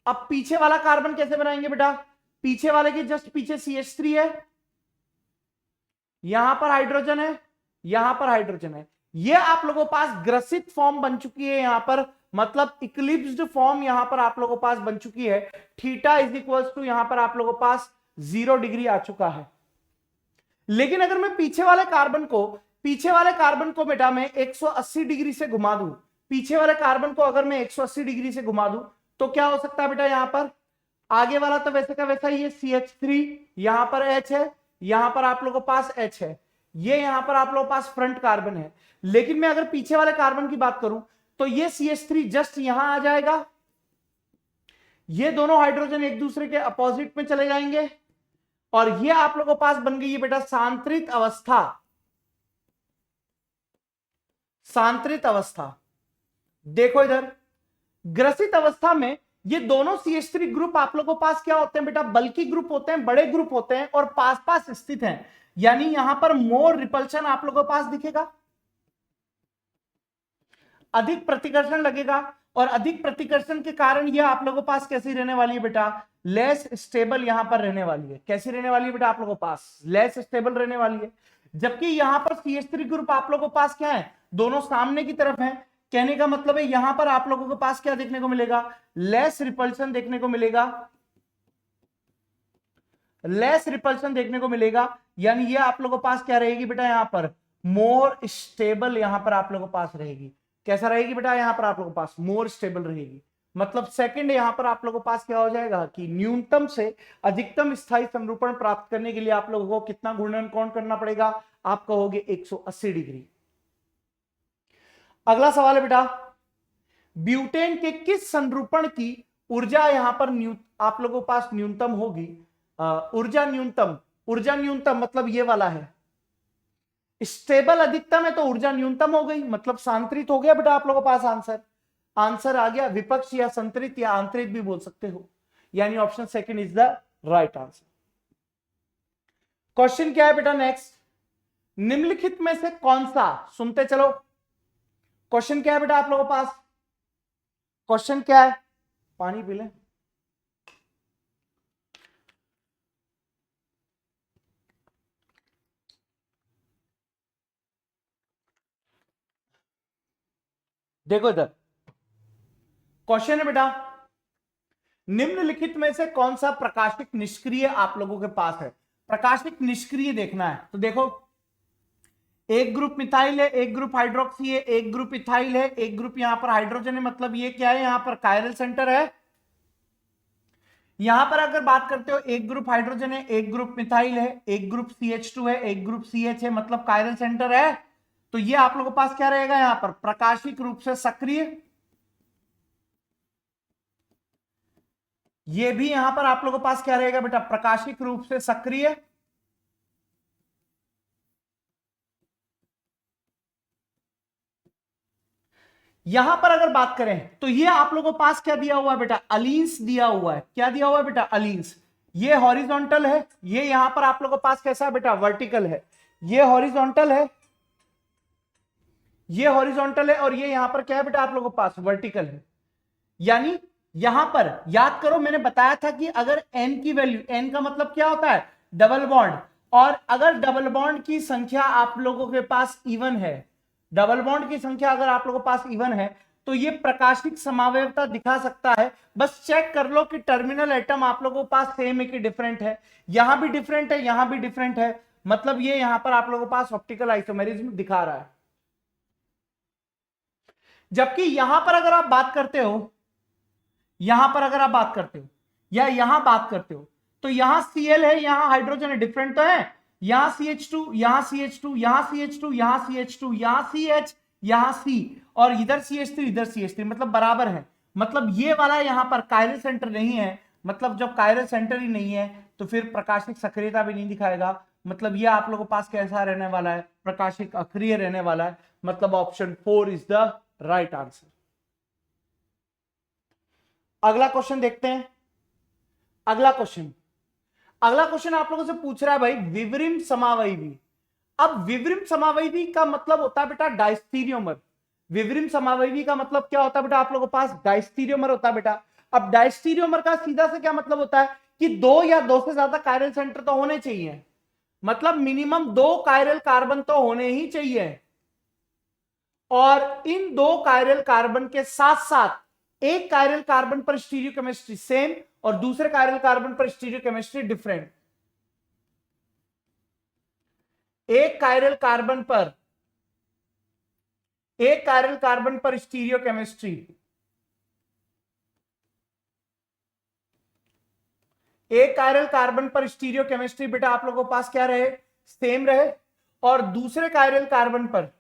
अब पीछे वाला कार्बन कैसे बनाएंगे बेटा, पीछे वाले के जस्ट पीछे CH3 है, यहां पर हाइड्रोजन है, यहां पर हाइड्रोजन है, ये आप लोगों के पास ग्रसित फॉर्म बन चुकी है यहां पर, मतलब इक्लिप्स्ड फॉर्म यहां पर आप लोगों के पास बन चुकी है। थीटा इज इक्वल्स टू यहां पर आप लोगों के पास 0 डिग्री आ चुका है। लेकिन अगर मैं पीछे वाले कार्बन को बेटा मैं 180 डिग्री से घुमा दूं, पीछे वाले कार्बन को अगर मैं 180 डिग्री से घुमा दूं, तो क्या हो सकता है बेटा, यहां पर आगे वाला तो वैसे का वैसा ही है, CH3, यहां पर H है, यहां पर आप लोगों के पास H है, ये यहां पर आप लोगों के पास फ्रंट कार्बन है। लेकिन मैं अगर पीछे वाले कार्बन की बात करूं, तो ये CH3 जस्ट यहां आ जाएगा, ये दोनों हाइड्रोजन एक दूसरे के अपोजिट में चले जाएंगे और ये आप लोगों के पास बन गई है बेटा सांत्रित अवस्था। सांत्रित अवस्था, देखो इधर ग्रसित अवस्था में ये दोनों CH3 ग्रुप आप लोगों के पास क्या होते हैं बेटा, बल्कि ग्रुप होते हैं, बड़े ग्रुप होते हैं और पास पास स्थित हैं, यानी यहां पर मोर रिपल्शन आप लोगों के पास दिखेगा, अधिक प्रतिकर्षण लगेगा और अधिक प्रतिकर्षण के कारण ये आप लोगों के पास कैसी रहने वाली है बेटा, लेस स्टेबल यहां पर रहने वाली है। कैसी रहने वाली है बेटा आप लोगों के पास, लेस स्टेबल रहने वाली है। जबकि यहां पर CH3 ग्रुप आप लोगों के पास क्या है, दोनों सामने की तरफ है। कहने का मतलब है यहां पर आप लोगों के पास क्या देखने को मिलेगा, लेस रिपल्शन देखने को मिलेगा, लेस रिपल्शन देखने को मिलेगा। यानी ये आप लोगों के पास क्या रहेगी बेटा, यहां पर मोर स्टेबल यहां पर आप लोगों के पास रहेगी। कैसा रहेगी बेटा, यहां पर आप लोगों के पास मोर स्टेबल रहेगी। मतलब सेकंड यहां पर आप लोगों के पास क्या हो जाएगा कि न्यूनतम से अधिकतम स्थायी संरूपण प्राप्त करने के लिए आप लोगों को कितना घूर्णन कोण करना पड़ेगा, आप कहोगे 180 डिग्री। अगला सवाल है बेटा, ब्यूटेन के किस संरूपण की ऊर्जा यहां पर आप लोगों के पास न्यूनतम होगी। ऊर्जा न्यूनतम, ऊर्जा न्यूनतम मतलब ये वाला है, स्टेबल अधिकतम है तो ऊर्जा न्यूनतम हो गई, मतलब सांतरित हो गया बेटा आप लोगों के पास आंसर। आंसर आ गया विपक्ष या संतरित या आंतरित भी बोल सकते हो, यानी option second is the right answer. Question क्या है बेटा नेक्स्ट, निम्नलिखित में से कौन सा, सुनते चलो क्वेश्चन क्या है बेटा आप लोगों के पास, क्वेश्चन क्या है, पानी पी लें। देखो इधर क्वेश्चन है बेटा, निम्नलिखित में से कौन सा प्रकाशिक निष्क्रिय आप लोगों के पास है। प्रकाशिक निष्क्रिय देखना है तो देखो, एक ग्रुप मिथाइल है, एक ग्रुप हाइड्रोक्सी है, एक ग्रुप इथाइल है, एक ग्रुप यहां पर हाइड्रोजन है, मतलब ये क्या है, यहां पर कायरल सेंटर है। यहां पर अगर बात करते हो एक ग्रुप हाइड्रोजन है, एक ग्रुप मिथाइल है, एक ग्रुप CH2 है, एक ग्रुप CH है, मतलब कायरल सेंटर है। तो ये आप लोगों के पास क्या रहेगा, यहां पर प्रकाशिक रूप से सक्रिय। ये भी यहां पर आप लोगों के पास क्या रहेगा बेटा, प्रकाशिक रूप से सक्रिय। यहां पर अगर बात करें तो ये आप लोगों के पास क्या दिया हुआ है बेटा, अलीन्स दिया हुआ है। क्या दिया हुआ है बेटा, अलीन्स। ये हॉरिजॉन्टल है, ये यहां पर आप लोगों के पास कैसा है बेटा, वर्टिकल है। ये हॉरिजॉन्टल है, ये हॉरिजॉन्टल है और ये यहां पर क्या है बेटा आप लोगों के पास वर्टिकल है। यानी यहां पर याद करो, मैंने बताया था कि अगर n की वैल्यू, n का मतलब क्या होता है, डबल बॉन्ड, और अगर डबल बॉन्ड की संख्या आप लोगों के पास इवन है, डबल बॉन्ड की संख्या अगर आप लोगों के पास इवन है तो ये प्रकाशिक समावयवता दिखा सकता है। बस चेक कर लो कि टर्मिनल एटम आप लोगों के पास सेम है कि डिफरेंट है। यहां भी डिफरेंट है, यहां भी डिफरेंट है, मतलब ये यहां पर आप लोगों के पास ऑप्टिकल आइसोमेरिज्म दिखा रहा है। जबकि यहां पर अगर आप बात करते हो, यहां पर अगर आप बात करते हो या यहां बात करते हो तो यहां Cl है, यहां हाइड्रोजन है, डिफरेंट तो है। यहां CH2, यहां CH2, यहां CH2, यहां CH2, यहां CH, यहां C, और इधर CH3, इधर CH3, मतलब बराबर है। मतलब ये वाला यहां पर कायरल सेंटर नहीं है, मतलब जब कायरल सेंटर ही नहीं है तो फिर प्रकाशिक सक्रियता भी नहीं दिखाएगा। मतलब ये आप लोगों के पास कैसा रहने वाला है, प्रकाशिक अक्रिय रहने वाला है। मतलब option 4 is the right answer. अगला क्वेश्चन देखते हैं। अगला क्वेश्चन, अगला क्वेश्चन आप लोगों से पूछ रहा है भाई विवरिम समावयवी। अब विवरिम समावयवी का मतलब होता है बेटा डायस्टीरियोमर। विवरिम समावयवी का मतलब क्या होता है बेटा, आप लोगों के पास डायस्टीरियोमर होता है बेटा। अब डायस्टीरियोमर का सीधा से क्या मतलब होता है कि दो या दो से ज्यादा कायरल सेंटर तो होने चाहिए, मतलब मिनिमम दो कायरल कार्बन तो होने ही चाहिए, और इन दो कायरल कार्बन के साथ साथ एक कायरल कार्बन पर स्टीरियो केमिस्ट्री सेम और दूसरे कायरल कार्बन पर स्टीरियो केमिस्ट्री डिफरेंट। एक कायरल कार्बन पर, एक कायरल कार्बन पर स्टीरियो केमिस्ट्री, एक कायरल कार्बन पर स्टीरियो केमिस्ट्री बेटा आप लोगों के पास क्या रहे, सेम रहे, और दूसरे कायरल कार्बन पर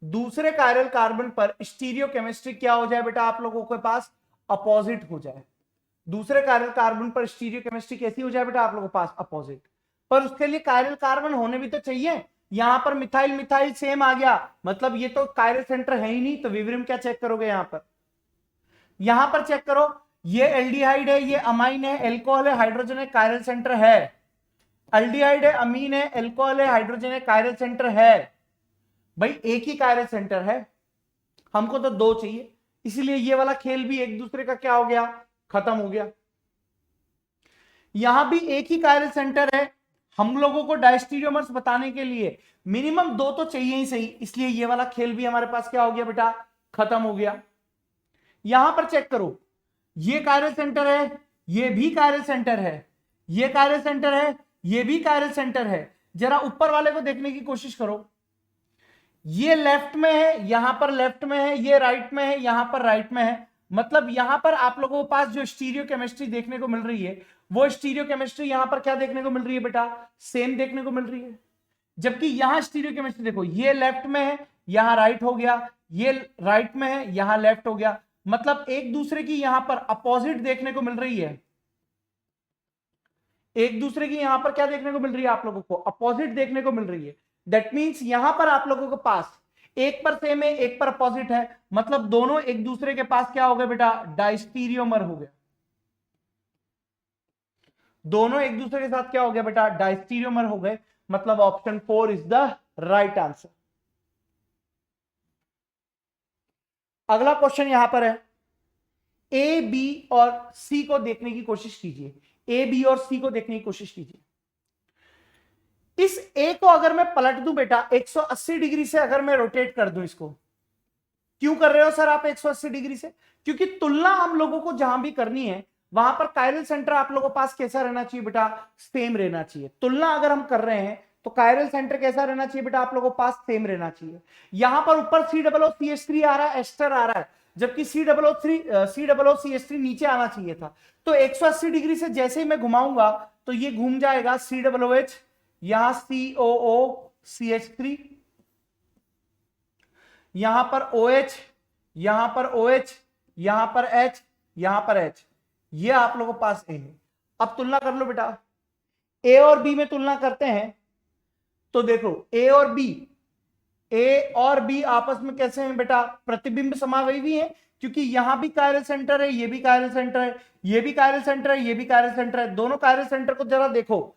दूसरे कायरल कार्बन पर स्टीरियोकेमिस्ट्री क्या हो जाए बेटा आप लोगों के पास, अपोजिट हो जाए। दूसरे कायरल कार्बन पर स्टीरियोकेमिस्ट्री कैसी हो जाए बेटा आप लोगों के पास, अपोजिट। पर उसके लिए कायरल कार्बन होने भी तो चाहिए। यहां पर मिथाइल मिथाइल सेम आ गया, मतलब ये तो कायरल सेंटर है ही नहीं, तो विवरिम क्या चेक करोगे यहां पर चेक करो, ये एल्डिहाइड है, ये अमाइन है, एल्कोहल है, हाइड्रोजन है, कायरल सेंटर है। एल्डिहाइड है, अमीन है, एल्कोहल है, हाइड्रोजन है, कायरल सेंटर है। भाई एक ही कायरल सेंटर है, हमको तो दो चाहिए, इसीलिए ये वाला खेल भी एक दूसरे का क्या हो गया, खत्म हो गया। यहां भी एक ही कायरल सेंटर है, हम लोगों को डायस्टीरियोमर्स बताने के लिए मिनिमम दो तो चाहिए ही सही, इसलिए ये वाला खेल भी हमारे पास क्या हो गया बेटा, खत्म हो गया। यहां पर चेक करो, ये कायरल सेंटर है, ये भी कायरल सेंटर है, ये कायरल सेंटर है, ये भी कायरल सेंटर है। जरा ऊपर वाले को देखने की कोशिश करो, ये लेफ्ट में है, यहां पर लेफ्ट में है, ये राइट में है, यहां पर राइट में है। मतलब यहां पर आप लोगों के पास जो स्टीरियो केमिस्ट्री देखने को मिल रही है, वो स्टीरियो केमिस्ट्री यहां पर क्या देखने को मिल रही है बेटा, सेम देखने को मिल रही है। जबकि यहां स्टीरियो केमिस्ट्री देखो, ये लेफ्ट में है, यहां राइट हो गया, ये राइट में है, यहां लेफ्ट हो गया। मतलब एक दूसरे की यहां पर अपोजिट देखने को मिल रही है, एक दूसरे की यहां पर क्या देखने को मिल रही है, आप लोगों को अपोजिट देखने को मिल रही है। दैट मीन्स यहां पर आप लोगों के पास एक पर सेम है, एक पर अपोजिट है, मतलब दोनों एक दूसरे के पास क्या हो गए बेटा, डायस्टीरियोमर हो गया। दोनों एक दूसरे के साथ क्या हो गया बेटा, डायस्टीरियोमर हो गए। मतलब option 4 is the right answer. अगला क्वेश्चन यहां पर है, ए बी और सी को देखने की कोशिश कीजिए, ए बी और सी को देखने की कोशिश कीजिए। इस ए को अगर मैं पलट दूं बेटा 180 डिग्री से, अगर मैं रोटेट कर दूं इसको, क्यों कर रहे हो सर आप 180 डिग्री से, क्योंकि तुलना हम लोगों को जहां भी करनी है वहां पर कायरल सेंटर आप लोगों के पास कैसा रहना चाहिए बेटा, सेम रहना चाहिए। तुलना अगर हम कर रहे हैं तो कायरल सेंटर कैसा रहना चाहिए बेटा, आप लोगों के पास सेम रहना चाहिए। यहां पर ऊपर COOCH3 आ रहा है, एस्टर आ रहा है, जबकि COOCH3 नीचे आना चाहिए था। तो 180 डिग्री से जैसे ही मैं घुमाऊंगा तो ये घूम जाएगा COOH, यहां COOCH3, यहां पर OH, यहां पर OH, यहां पर H, यहां पर H, ये आप लोगों के पास A है। अब तुलना कर लो बेटा, A और B में तुलना करते हैं तो देखो ए और बी आपस में कैसे हैं बेटा, प्रतिबिंब समावयवी हैं, क्योंकि यहां भी कायरल सेंटर है, ये भी कायरल सेंटर है, ये भी कायरल सेंटर है, ये भी कायरल सेंटर है। दोनों कायरल सेंटर को जरा देखो,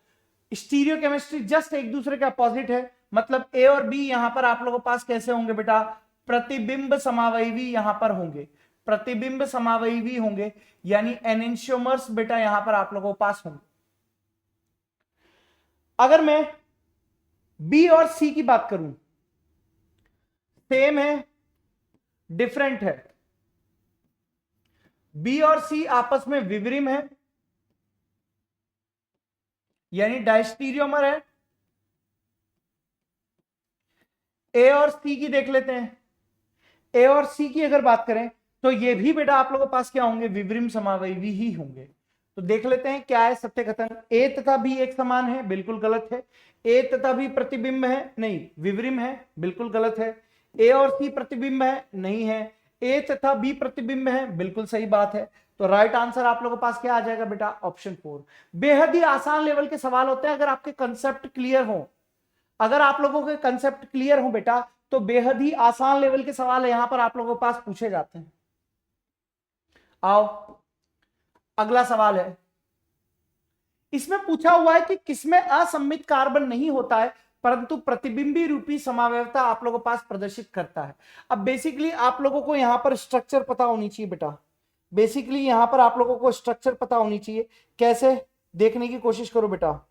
स्टीरियो केमिस्ट्री जस्ट एक दूसरे के अपोजिट है। मतलब ए और बी यहां पर आप लोगों के पास कैसे होंगे बेटा, प्रतिबिंब समावयवी यहां पर होंगे, प्रतिबिंब समावयवी होंगे, यानी एनेंशियोमर्स बेटा यहां पर आप लोगों के पास होंगे। अगर मैं बी और सी की बात करूं, सेम है, डिफरेंट है। बी और सी आपस में विवरिम है, यानी डायस्टीरियोमर है। ए और सी की देख लेते हैं, ए और सी की अगर बात करें तो ये भी बेटा आप लोगों के पास क्या होंगे, विवरिम समावयवी ही होंगे। तो देख लेते हैं क्या है सत्य कथन, ए तथा बी एक समान है, बिल्कुल गलत है। ए तथा बी प्रतिबिंब है, नहीं विवरिम है, बिल्कुल गलत है। ए और सी प्रतिबिंब है, नहीं है। ए तथा बी प्रतिबिंब है, बिल्कुल सही बात है। तो राइट आंसर आप लोगों के पास क्या आ जाएगा बेटा, ऑप्शन 4। बेहद ही आसान लेवल के सवाल होते हैं अगर आपके कंसेप्ट क्लियर हो, अगर आप लोगों के कंसेप्ट क्लियर हो बेटा तो बेहद ही आसान लेवल के सवाल यहां पर आप लोगों के पास पूछे जाते हैं। आओ अगला सवाल है, इसमें पूछा हुआ है कि किसमें असम्मित कार्बन नहीं होता है परंतु प्रतिबिंबी रूपी समावयवता आप लोगों के पास प्रदर्शित करता है। अब बेसिकली आप लोगों को यहां पर स्ट्रक्चर पता होनी चाहिए बेटा, बेसिकली यहां पर आप लोगों को स्ट्रक्चर पता होनी चाहिए। कैसे, देखने की कोशिश करो बेटा,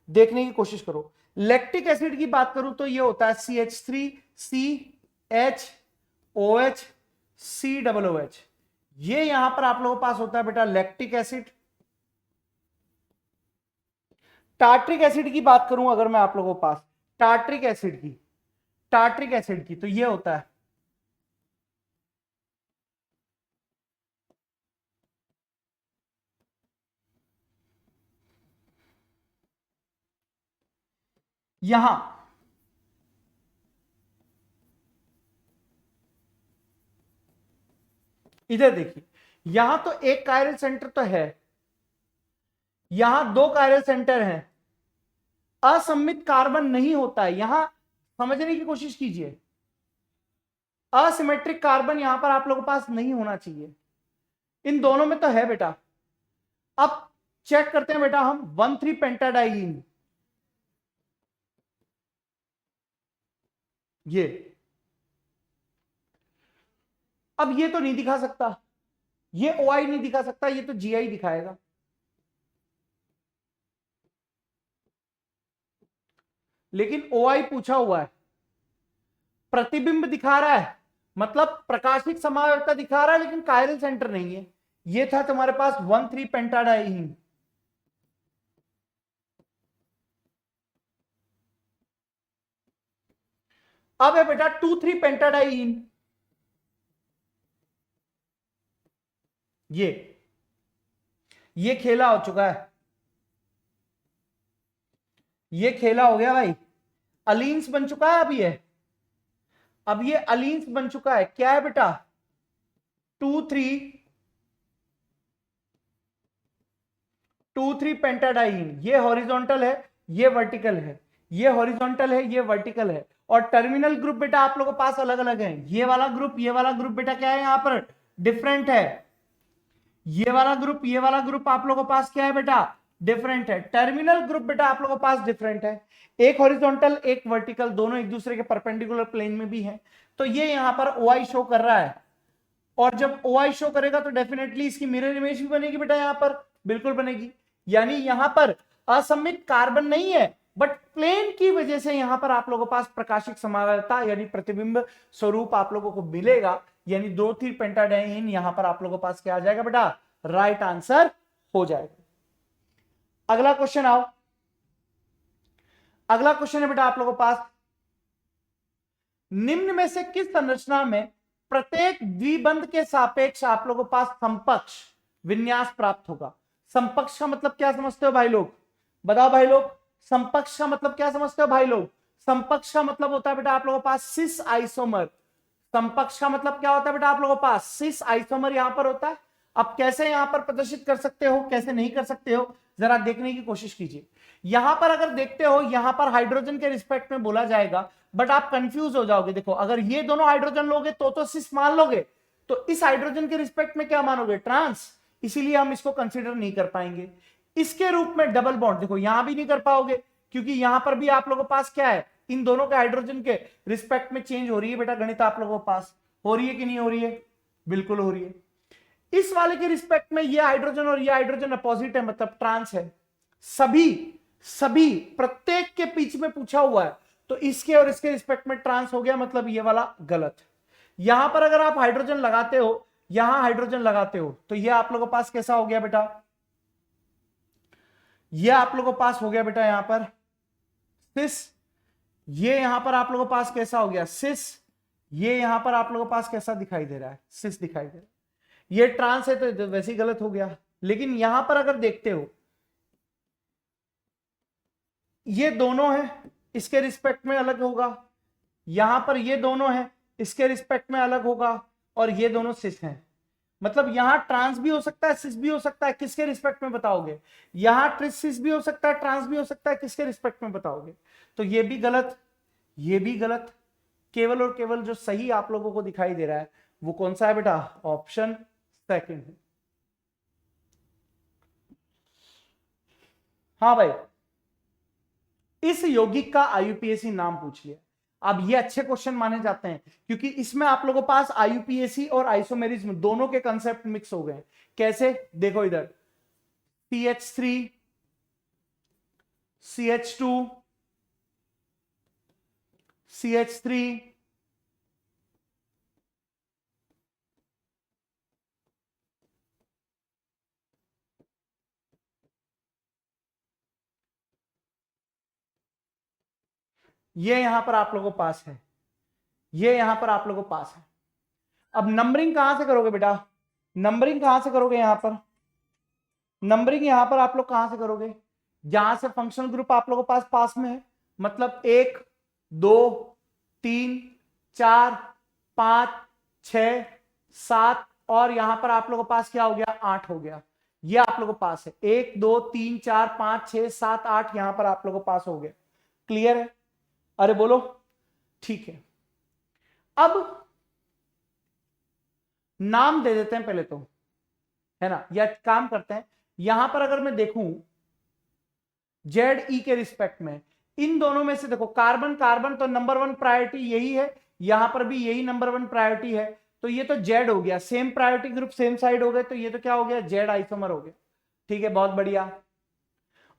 देखने की कोशिश करो। लैक्टिक एसिड की बात करूं तो ये होता है CH3 CHOH COOH, ये यहां पर आप लोगों के पास होता है बेटा लैक्टिक एसिड। टार्ट्रिक एसिड की बात करूं अगर मैं आप लोगों के पास, टार्ट्रिक एसिड की, टार्ट्रिक एसिड की, तो ये होता है यहां इधर देखिए, यहां तो एक कायरल सेंटर तो है, यहां दो कायरल सेंटर हैं, असममित कार्बन नहीं होता है, यहां समझने की कोशिश कीजिए, असिमेट्रिक कार्बन यहां पर आप लोगों के पास नहीं होना चाहिए, इन दोनों में तो है बेटा। अब चेक करते हैं बेटा हम 1,3 पेंटाडाइईन, ये अब ये तो नहीं दिखा सकता, ये OI नहीं दिखा सकता, ये तो GI दिखाएगा। लेकिन OI पूछा हुआ है, प्रतिबिंब दिखा रहा है, मतलब प्रकाशिक समावयवता दिखा रहा है, लेकिन कायरल सेंटर नहीं है। ये था तुम्हारे पास 1,3 पेंटाडाइईन। अब है बेटा 2,3 पेंटाडाइईन, ये खेला हो चुका है, ये खेला हो गया भाई, अलीन्स बन चुका है। अब ये अलीन्स बन चुका है, क्या है बेटा 2,3 पेंटाडाइईन, ये हॉरिजॉन्टल है, ये वर्टिकल है, ये हॉरिजॉन्टल है, ये वर्टिकल है, और टर्मिनल ग्रुप बेटा आप लोगों के पास अलग अलग है। ये वाला ग्रुप बेटा क्या है, यहां पर डिफरेंट है। ये वाला ग्रुप आप लोगों के पास क्या है बेटा, डिफरेंट है। टर्मिनल ग्रुप बेटा आप लोगों के पास डिफरेंट है, एक हॉरिजॉन्टल एक वर्टिकल, दोनों एक दूसरे के परपेंडिकुलर प्लेन में भी है। तो ये यहां पर OI शो कर रहा है, और जब OI शो करेगा तो डेफिनेटली इसकी मिरर इमेज भी बनेगी बेटा, यहां पर बिल्कुल बनेगी। यानी यहां पर असममित कार्बन नहीं है, बट प्लेन की वजह से यहां पर आप लोगों के पास प्रकाशिक समावयवता यानी प्रतिबिंब स्वरूप आप लोगों को मिलेगा, यानी 2,3 पेंटाडाइईन यहां पर आप लोगों के पास क्या आ जाएगा बेटा, राइट आंसर हो जाएगा। अगला क्वेश्चन आओ, अगला क्वेश्चन है बेटा आप लोगों के पास, निम्न में से किस संरचना में प्रत्येक द्विबंध के सापेक्ष आप लोगों के पास समकक्ष विन्यास प्राप्त होगा। समकक्ष का मतलब क्या समझते हो भाई लोग, बताओ भाई लोग, समकक्ष का मतलब क्या समझते हो भाई लोग। समकक्ष का मतलब होता है बेटा आप लोगों के पास सिस आइसोमर। समकक्ष का मतलब क्या होता है बेटा आप लोगों के पास, सिस आइसोमर यहां पर होता है। अब कैसे यहां पर प्रदर्शित कर सकते हो, कैसे नहीं कर सकते हो, जरा देखने की कोशिश कीजिए। यहां पर अगर देखते हो, यहां पर हाइड्रोजन के रिस्पेक्ट में बोला जाएगा, बट आप कंफ्यूज हो जाओगे। देखो अगर ये दोनों हाइड्रोजन लोगे तो सिस मान लोगे, तो इस हाइड्रोजन के रिस्पेक्ट में क्या मानोगे, ट्रांस, इसीलिए हम इसको कंसीडर नहीं कर पाएंगे। इसके रूप में डबल बॉन्ड देखो यहां भी नहीं कर पाओगे, क्योंकि यहां पर भी आप लोगों के पास क्या है, इन दोनों के हाइड्रोजन के रिस्पेक्ट में चेंज हो रही है बेटा, गणित आप लोगों के पास हो रही है कि नहीं हो रही है, बिल्कुल हो रही है। इस वाले के रिस्पेक्ट में ये हाइड्रोजन और ये हाइड्रोजन अपोजिट है, मतलब ट्रांस है। सभी सभी प्रत्येक के बीच में पूछा हुआ है, तो इसके और इसके रिस्पेक्ट में ट्रांस हो गया, मतलब ये वाला गलत। यहां पर अगर आप हाइड्रोजन लगाते हो, यहां हाइड्रोजन लगाते हो, तो ये आप लोगों के पास कैसा हो गया बेटा, ये आप लोगों के पास हो गया बेटा यहां पर सिस, ये यहां पर आप लोगों के पास कैसा हो गया सिस, ये यहां पर आप लोगों के पास कैसा दिखाई दे रहा है, सिस दिखाई दे रहा है। ये ट्रांस है तो वैसे ही गलत हो गया। लेकिन यहां पर अगर देखते हो, ये दोनों है, इसके रिस्पेक्ट में अलग होगा, यहां पर ये दोनों है, इसके रिस्पेक्ट में अलग होगा, और ये दोनों सिस हैं। मतलब यहां ट्रांस भी हो सकता है, सिस भी हो सकता है, किसके रिस्पेक्ट में बताओगे, यहां ट्रिस सिस भी हो सकता है, ट्रांस भी हो सकता है, किसके रिस्पेक्ट में बताओगे। तो ये भी गलत, ये भी गलत। केवल और केवल जो सही आप लोगों को दिखाई दे रहा है वो कौन सा है बेटा, ऑप्शन सेकंड है। हाँ भाई, इस यौगिक का IUPAC नाम पूछ लिया। अब ये अच्छे क्वेश्चन माने जाते हैं, क्योंकि इसमें आप लोगों के पास IUPAC और आइसोमेरिज्म दोनों के कंसेप्ट मिक्स हो गए। कैसे, देखो इधर CH3 CH2 CH3 ये यहां पर आप लोगों के पास है, ये यहां पर आप लोगों के पास है। अब नंबरिंग कहां से करोगे बेटा, नंबरिंग कहां से करोगे, यहां पर नंबरिंग यहां पर आप लोग कहां से करोगे, जहां से फंक्शनल ग्रुप आप लोगों के पास में है, मतलब 1 2 3 4 5 6 7 और यहां पर आप लोगों के पास क्या हो गया, 8 हो गया। ये आप लोगों के पास है 1 2 3 4 5 6 7 8, यहां पर आप लोगों के पास हो गया। क्लियर है? अरे बोलो, ठीक है। अब नाम दे देते हैं पहले तो, है ना, या काम करते हैं, यहां पर अगर मैं देखूं जेड ई के रिस्पेक्ट में, इन दोनों में से देखो कार्बन कार्बन तो नंबर 1 प्रायोरिटी यही है, यहां पर भी यही नंबर 1 प्रायोरिटी है, तो ये तो जेड हो गया, same priority group same side हो गए, तो ये तो क्या हो गया, जेड आइसोमर हो गया। ठीक है, बहुत बढ़िया।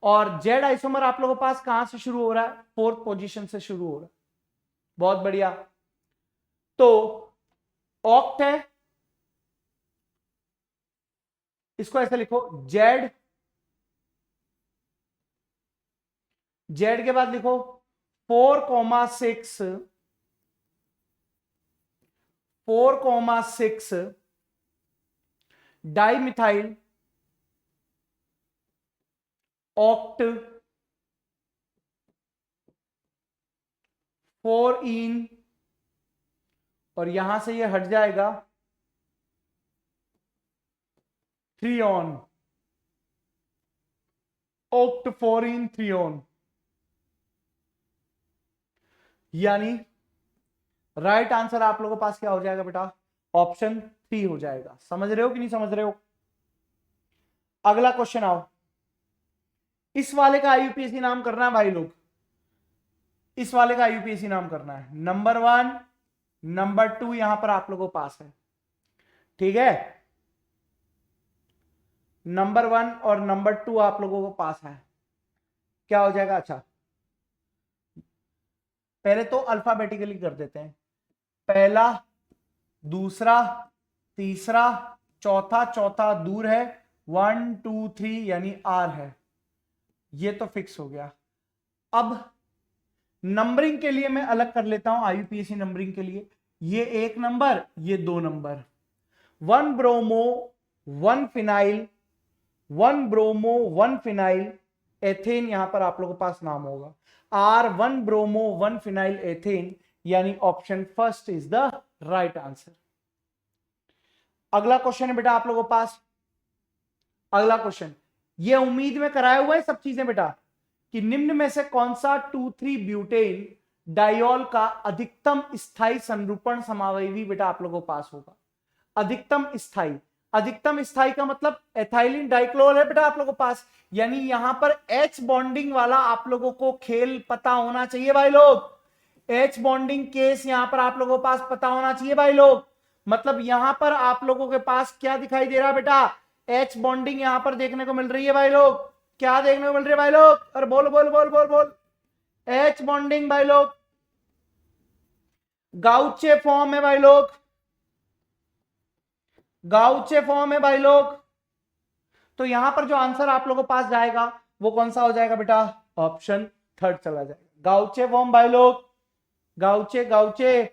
और जेड आइसोमर आप लोगों के पास कहां से शुरू हो रहा है, 4th पोजीशन से शुरू हो रहा है। बहुत बढ़िया। तो ऑक्ट है, इसको ऐसे लिखो जेड, जेड के बाद लिखो 4,6 डाइमिथाइल ऑक्ट 4 और यहां से ये हट जाएगा 3 ऑक्ट 4 3 यानी राइट आंसर आप लोगों के पास क्या हो जाएगा बेटा, ऑप्शन 3 हो जाएगा। समझ रहे हो कि नहीं समझ रहे हो? अगला क्वेश्चन आओ, इस वाले का आईयूपीएसी नाम करना है भाई लोग, इस वाले का आईयूपीएसी नाम करना है। नंबर 1 नंबर 2 यहां पर आप लोगों के पास है, ठीक है, नंबर 1 और नंबर 2 आप लोगों को पास है, क्या हो जाएगा? अच्छा पहले तो अल्फाबेटिकली कर देते हैं, पहला दूसरा तीसरा चौथा, चौथा दूर है 1 2 3 यानी आर है, ये तो फिक्स हो गया। अब नंबरिंग के लिए मैं अलग कर लेता हूं, आईयूपीएसी नंबरिंग के लिए, ये 1 नंबर ये 2 number, 1 bromo 1 phenyl 1 bromo 1 phenyl ethane, यहां पर आप लोगों के पास नाम होगा आर 1 ब्रोमो 1 फिनाइल एथेन, यानी option first is the right answer. अगला क्वेश्चन है बेटा आप लोगों के पास, अगला क्वेश्चन, ये उम्मीद में कराया हुआ है सब चीजें बेटा, कि निम्न में से कौन सा 2,3 ब्यूटेन डायोल का अधिकतम स्थायी संरूपण समावयवी बेटा आप लोगों के पास होगा। अधिकतम स्थायी, अधिकतम स्थायी का मतलब एथाइलिन डाइक्लोर है बेटा आप लोगों के पास, यानी यहां पर H बॉन्डिंग वाला आप लोगों को खेल पता होना चाहिए भाई लोग, H बॉन्डिंग केस यहां पर आप लोगों के पास पता होना चाहिए भाई लोग। मतलब यहां पर आप लोगों के पास क्या दिखाई दे रहा है बेटा, H बॉन्डिंग यहां पर देखने को मिल रही है भाई लोग, क्या देखने को मिल रही है भाई लोग, अरे बोल बोल बोल बोल बोल, H बॉन्डिंग भाई लोग, गाउचे फॉर्म है भाई लोग, गाउचे फॉर्म है भाई लोग। तो यहां पर जो आंसर आप लोगों के पास जाएगा वो कौन सा हो जाएगा बेटा, ऑप्शन 3 चला जाएगा, गाउचे फॉर्म भाई लोग, गाउचे गाउचे।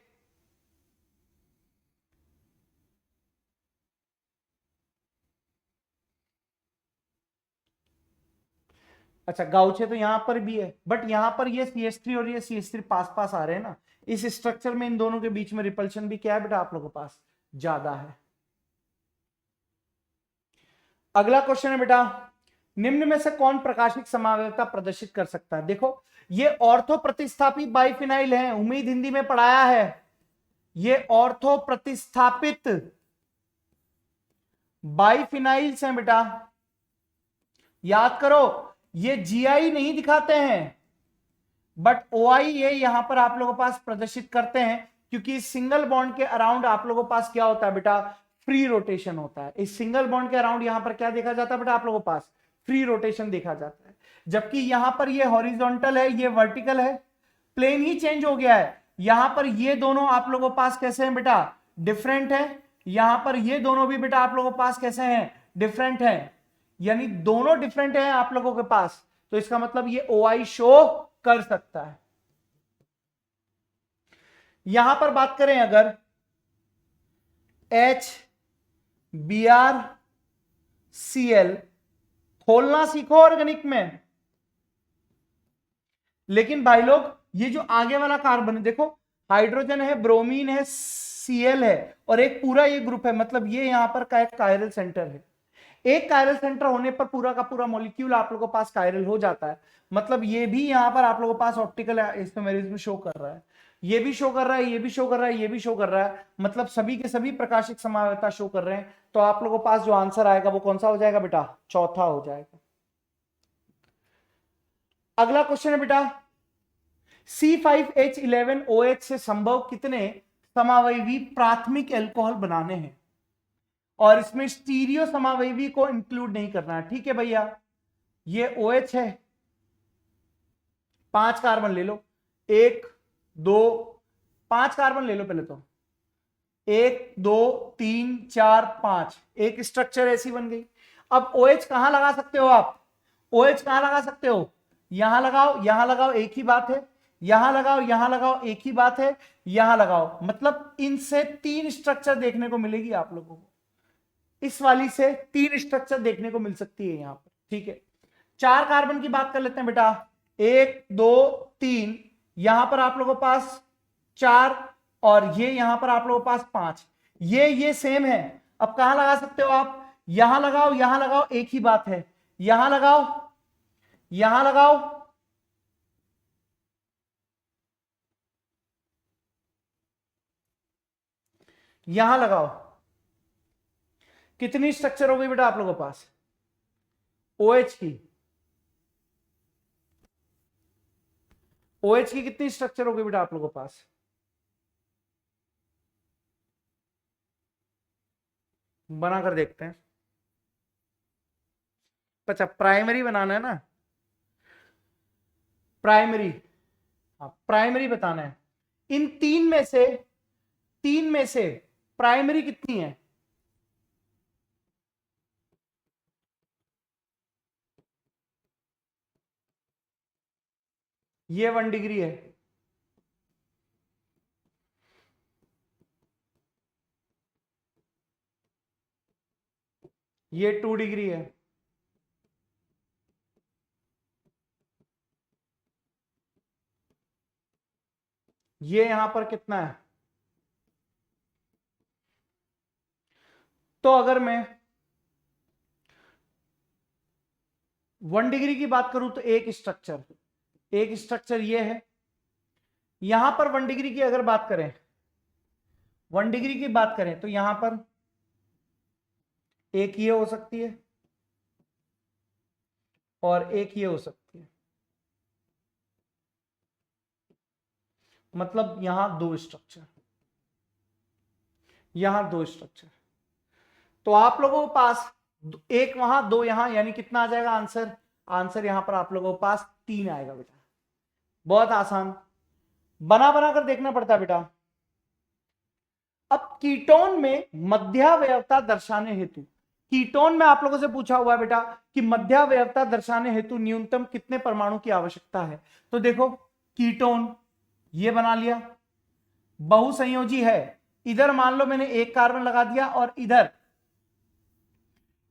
अच्छा गाउचे तो यहां पर भी है, बट यहां पर ये CH3 और ये CH3 पास पास आ रहे हैं ना, इस स्ट्रक्चर में इन दोनों के बीच में रिपल्शन भी क्या है बेटा आप लोगों के पास, ज्यादा है। अगला क्वेश्चन है बेटा, निम्न में से कौन प्रकाशिक समावयवता प्रदर्शित कर सकता है? देखो ये ऑर्थो प्रतिस्थापित बाइफिनाइल है, उम्मीद हिंदी में पढ़ाया है, ये ऑर्थो प्रतिस्थापित बाइफिनाइल्स हैं बेटा, याद करो, ये जीआई नहीं दिखाते हैं बट ओआई ये यहां पर आप लोगों के पास प्रदर्शित करते हैं, क्योंकि सिंगल बॉन्ड के अराउंड आप लोगों के पास क्या होता है बेटा, फ्री रोटेशन होता है। इस सिंगल बॉन्ड के अराउंड यहां पर क्या देखा जाता है बेटा आप लोगों के पास, फ्री रोटेशन देखा जाता है, जबकि यहां पर ये हॉरिजॉन्टल है ये वर्टिकल है, प्लेन ही चेंज हो गया है। यहां पर ये दोनों आप लोगों के पास कैसे हैं बेटा, डिफरेंट है, यहां पर ये दोनों भी बेटा आप लोगों के पास कैसे हैं, डिफरेंट है, यानी दोनों डिफरेंट है आप लोगों के पास, तो इसका मतलब ये ओआई शो कर सकता है। यहां पर बात करें अगर H B R C L, खोलना सीखो ऑर्गेनिक में, लेकिन भाई लोग ये जो आगे वाला कार्बन है देखो, हाइड्रोजन है ब्रोमीन है Cl है और एक पूरा ये ग्रुप है, मतलब ये यहां पर का एक कायरल सेंटर है। एक कायरल सेंटर होने पर पूरा का पूरा मॉलिक्यूल आप लोगों के पास कायरल हो जाता है। मतलब ये भी यहां पर आप लोगों के पास ऑप्टिकल आइसोमेरिज्म शो कर रहा है, ये भी शो कर रहा है, ये भी शो कर रहा है, ये भी शो कर रहा है, मतलब सभी के सभी प्रकाशिक समावयता शो कर रहे हैं। तो आप लोगों के पास जो आंसर आएगा वो कौन सा हो जाएगा बेटा? चौथा हो जाएगा। अगला क्वेश्चन है बेटा, C5H11OH से संभव कितने समावयवी प्राथमिक एल्कोहल बनाने हैं? और इसमें स्टीरियो समावयवी को इंक्लूड नहीं करना है, ठीक है भैया। ये OH है, 5 कार्बन ले लो, 1 2 5 कार्बन ले लो पहले तो, 1 2 3 4 5, एक स्ट्रक्चर ऐसी बन गई। अब OH कहां लगा सकते हो आप? OH कहां लगा सकते हो? यहां लगाओ, यहां लगाओ, एक ही बात है, यहां लगाओ, यहां लगाओ, एक ही बात है, यहां लगाओ, मतलब इनसे 3 स्ट्रक्चर देखने को मिलेगी आप लोगों को, इस वाली से 3 स्ट्रक्चर देखने को मिल सकती है यहां पर, ठीक है। 4 कार्बन की बात कर लेते हैं बेटा, 1 2 3, यहां पर आप लोगों के पास 4 और ये यहां पर आप लोगों के पास 5, ये सेम है। अब कहां लगा सकते हो आप? यहां लगाओ, यहां लगाओ, एक ही बात है, यहां लगाओ, यहां लगाओ, यहां लगाओ। कितनी स्ट्रक्चर हो गई बेटा आप लोगों के पास OH की? OH की कितनी स्ट्रक्चर हो गई बेटा आप लोगों के पास? बनाकर देखते हैं। अच्छा, प्राइमरी बनाना है ना, प्राइमरी, हाँ प्राइमरी बताना है। इन तीन में से प्राइमरी कितनी है? ये 1 डिग्री है, ये 2 डिग्री है, ये यहां पर कितना है? तो अगर मैं 1 डिग्री की बात करूं तो एक स्ट्रक्चर ये है। यहां पर 1 डिग्री की अगर बात करें, 1 डिग्री की बात करें तो यहां पर एक ये हो सकती है और एक ये हो सकती है, मतलब यहां 2 स्ट्रक्चर, यहां 2 स्ट्रक्चर। तो आप लोगों के पास एक वहां 2 यहां, यानी कितना आ जाएगा आंसर? आंसर यहां पर आप लोगों के पास 3 आएगा बेटा। बहुत आसान, बना बना कर देखना पड़ता है बेटा। अब कीटोन में मध्यावयवता दर्शाने हेतु, कीटोन में आप लोगों से पूछा हुआ है बेटा कि मध्यावयवता दर्शाने हेतु न्यूनतम कितने परमाणु की आवश्यकता है? तो देखो, कीटोन ये बना लिया, बहुसंयोजी है, इधर मान लो मैंने 1 कार्बन लगा दिया और इधर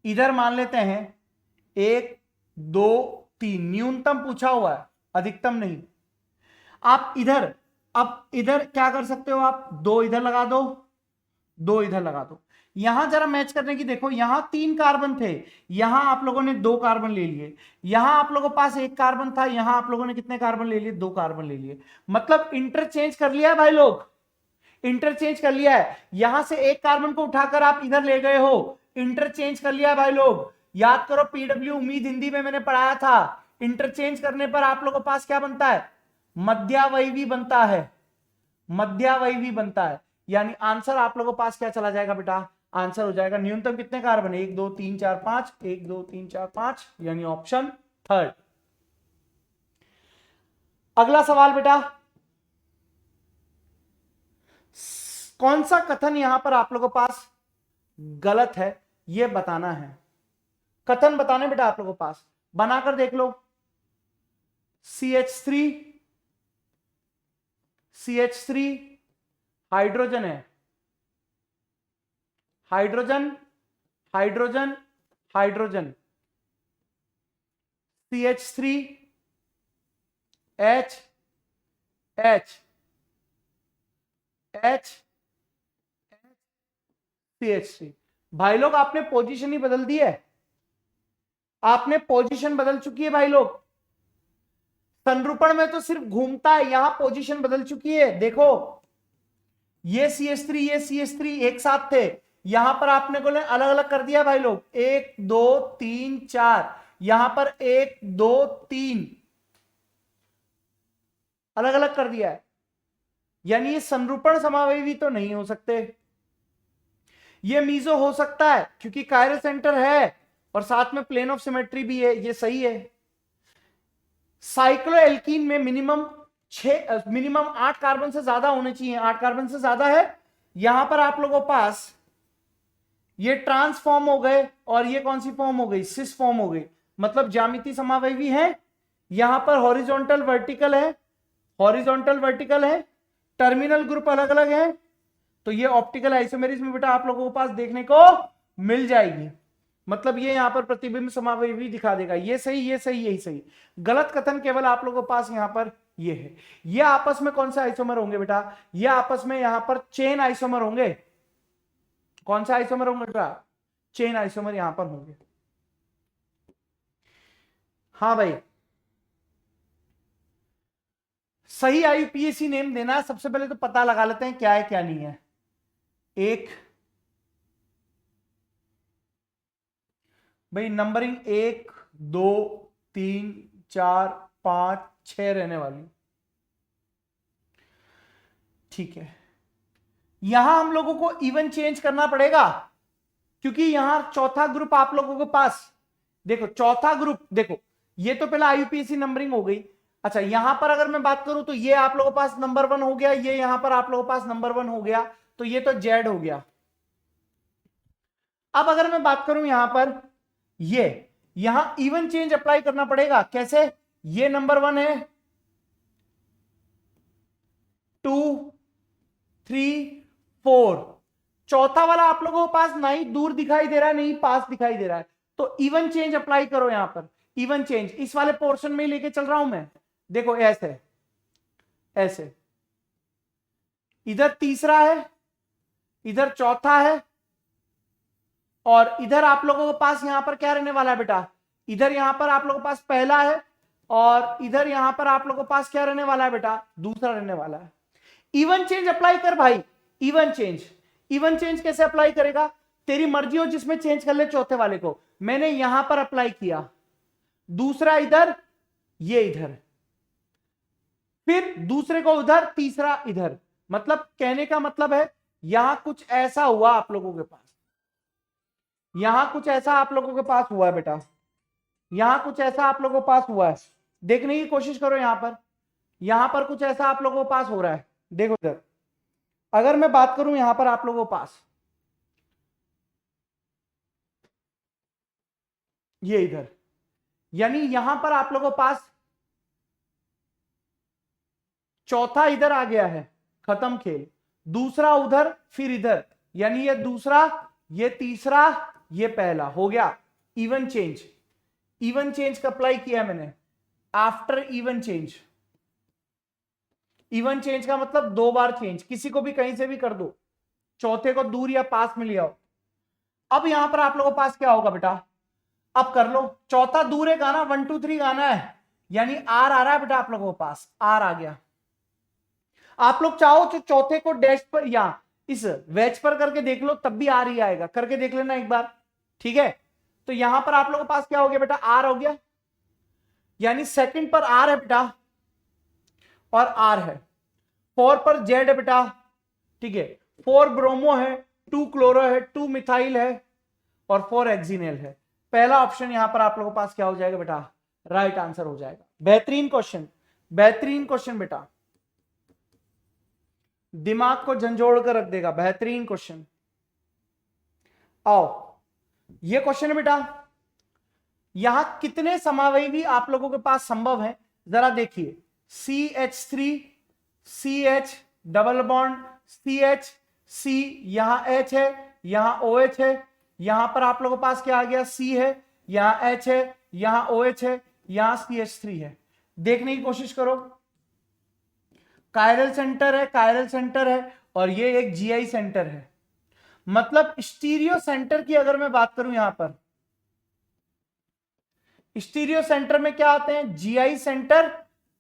इधर मान लेते हैं 1 2 3, न्यूनतम पूछा हुआ है, अधिकतम नहीं। आप इधर, अब इधर क्या कर सकते हो आप? 2 इधर लगा दो, 2 इधर लगा दो। यहां जरा मैच करने की देखो, यहां 3 कार्बन थे, यहां आप लोगों ने 2 कार्बन ले लिए, यहां आप लोगों के पास 1 कार्बन था, यहां आप लोगों ने कितने कार्बन ले लिए? 2 कार्बन ले लिए। मतलब इंटरचेंज कर लिया है भाई लोग, इंटरचेंज कर लिया है। यहां से 1 कार्बन को उठाकर आप इधर ले गए हो, इंटरचेंज कर लिया है भाई लोग। याद करो, पीडब्ल्यू उम्मीद हिंदी में मैंने पढ़ाया था, इंटरचेंज करने पर आप लोगों के पास क्या बनता है? मध्यावयवी बनता है, मध्यावयवी बनता है। यानी आंसर आप लोगों के पास क्या चला जाएगा बेटा? आंसर हो जाएगा न्यूनतम कितने कार्बन? 1 2 3 4 5, 1 2 3 4 5, यानी ऑप्शन थर्ड। अगला सवाल बेटा, कौन सा कथन यहां पर आप लोगों के पास गलत है यह बताना है। कथन बताने बेटा आप लोगों के पास, बनाकर देख लो। CH3 CH3 हाइड्रोजन है, hydrogen hydrogen hydrogen, CH3 H H H CH3। भाई लोग आपने पोजीशन ही बदल दी है, आपने पोजीशन बदल चुकी है भाई लोग। संरूपण में तो सिर्फ घूमता है, यहां पोजीशन बदल चुकी है। देखो ये CH3 ये CH3 एक साथ थे, यहां पर आपने को अलग अलग कर दिया भाई लोग, 1 2 3 4, यहां पर 1 2 3 अलग अलग कर दिया है। यानी ये संरूपण समावयवी तो नहीं हो सकते, ये मीजो हो सकता है क्योंकि कायरल सेंटर है और साथ में प्लेन ऑफ सिमेट्री भी है, ये सही है। साइक्लोएल्कीन में मिनिमम 8 कार्बन से ज्यादा होने चाहिए, 8 कार्बन से ज्यादा है। यहां पर आप लोगों के पास ये ट्रांसफॉर्म हो गए और ये कौन सी फॉर्म हो गई, सिस फॉर्म हो गई, मतलब ज्यामिति समावयवी है। यहां पर हॉरिजॉन्टल वर्टिकल है, हॉरिजॉन्टल वर्टिकल है, टर्मिनल ग्रुप अलग अलग है, तो ये ऑप्टिकल आइसोमेरिज्म बेटा आप लोगों के पास देखने को मिल जाएगी। मतलब ये यहां पर प्रतिबिंब समावयवी दिखा देगा, ये सही ये सही यही सही। गलत कथन केवल आप लोगों के पास यहां पर ये है। ये आपस में कौन से आइसोमर होंगे बेटा, ये आपस में यहां पर चेन आइसोमर होंगे। कौन सा आइसोमर होंगे बेटा, चेन आइसोमर यहां पर होंगे। हाँ भाई, सही IUPAC नेम देना है। सबसे पहले तो पता लगा लेते हैं क्या है क्या नहीं है। एक भाई नंबरिंग 1 2 3 4 5 6 रहने वाली, ठीक है। यहां हम लोगों को इवन चेंज करना पड़ेगा क्योंकि यहां चौथा ग्रुप आप लोगों के पास, देखो चौथा ग्रुप, देखो ये तो पहला IUPAC नंबरिंग हो गई। अच्छा यहां पर अगर मैं बात करूं तो ये आप लोगों के पास नंबर 1 हो गया, ये यहां पर आप लोगों के पास नंबर 1 हो गया, तो ये तो जेड हो गया। अब अगर मैं बात करूं यहां पर, ये यहां इवन चेंज अप्लाई करना पड़ेगा। कैसे, ये नंबर 1 है, 2 3 4, चौथा वाला आप लोगों के पास ना ही दूर दिखाई दे रहा है नहीं पास दिखाई दे रहा है, तो इवन चेंज अप्लाई करो। यहां पर इवन चेंज इस वाले पोर्शन में ही लेके चल रहा हूं मैं। देखो ऐसे ऐसे, इधर तीसरा है, इधर चौथा है, और इधर आप लोगों के पास यहां पर क्या रहने वाला है बेटा, इधर यहां पर आप लोगों के पास पहला है, और इधर यहां पर आप लोगों के पास क्या रहने वाला है बेटा, दूसरा रहने वाला है। इवन चेंज अप्लाई कर भाई, इवन चेंज। इवन चेंज कैसे अप्लाई करेगा, तेरी मर्जी हो जिसमें चेंज कर ले चौथे वाले को। मैंने यहां पर अप्लाई किया, दूसरा इधर, ये इधर, फिर दूसरे को उधर, तीसरा इधर। मतलब कहने का मतलब है यहां कुछ ऐसा हुआ आप लोगों के पास, यहां कुछ ऐसा आप लोगों के पास हुआ है बेटा, यहां कुछ ऐसा आप लोगों के पास हुआ है। देखने की कोशिश करो यहां पर कुछ ऐसा आप लोगों के पास हो रहा है। देखो इधर, अगर मैं बात करूं यहां पर आप लोगों के पास, ये इधर, यानी यहां पर आप लोगों के पास चौथा इधर आ गया है, खत्म खेल। दूसरा उधर, फिर इधर, यानी ये दूसरा, ये तीसरा, ये पहला हो गया। इवन चेंज, इवन चेंज का अप्लाई किया मैंने। After even change, even change का मतलब 2 बार चेंज, किसी को भी कहीं से भी कर दो, चौथे को दूर या पास में ले आओ। अब यहां पर आप लोगों के पास क्या होगा बेटा, अब कर लो, चौथा दूर है गाना, 1 2 3 गाना है, यानी आर आ रहा है बेटा आप लोगों के पास, आर आ गया। आप लोग चाहो तो चौथे को डैश पर या इस वेज पर करके देख लो, तब भी आर ही आएगा, करके देख लेना एक बार, ठीक है। तो यहां पर आप लोगों के पास क्या हो गया बेटा, आर हो गया, यानी सेकंड पर आर है बेटा, और आर है। 4 पर जेड है बेटा, ठीक है। 4 ब्रोमो है, 2 क्लोरो है, 2 मिथाइल है, और 4 एक्सिनेल है। पहला ऑप्शन यहां पर आप लोगों के पास क्या हो जाएगा बेटा, राइट आंसर हो जाएगा। बेहतरीन क्वेश्चन, बेहतरीन क्वेश्चन बेटा, दिमाग को झंझोड़ कर रख देगा, बेहतरीन क्वेश्चन। आओ, ये क्वेश्चन है बेटा, यहां कितने समावयवी आप लोगों के पास संभव है, जरा देखिए। CH3 CH double bond CH C, यहां H है, यहां OH है, यहां पर आप लोगों के पास क्या आ गया, C है, यहां H है, यहां OH है, यहां CH3 है। देखने की कोशिश करो, कायरल सेंटर है, कायरल सेंटर है, और ये एक GI सेंटर है। मतलब स्टीरियो सेंटर की अगर मैं बात करूं, यहां पर स्टीरियो सेंटर में क्या आते हैं, GI centre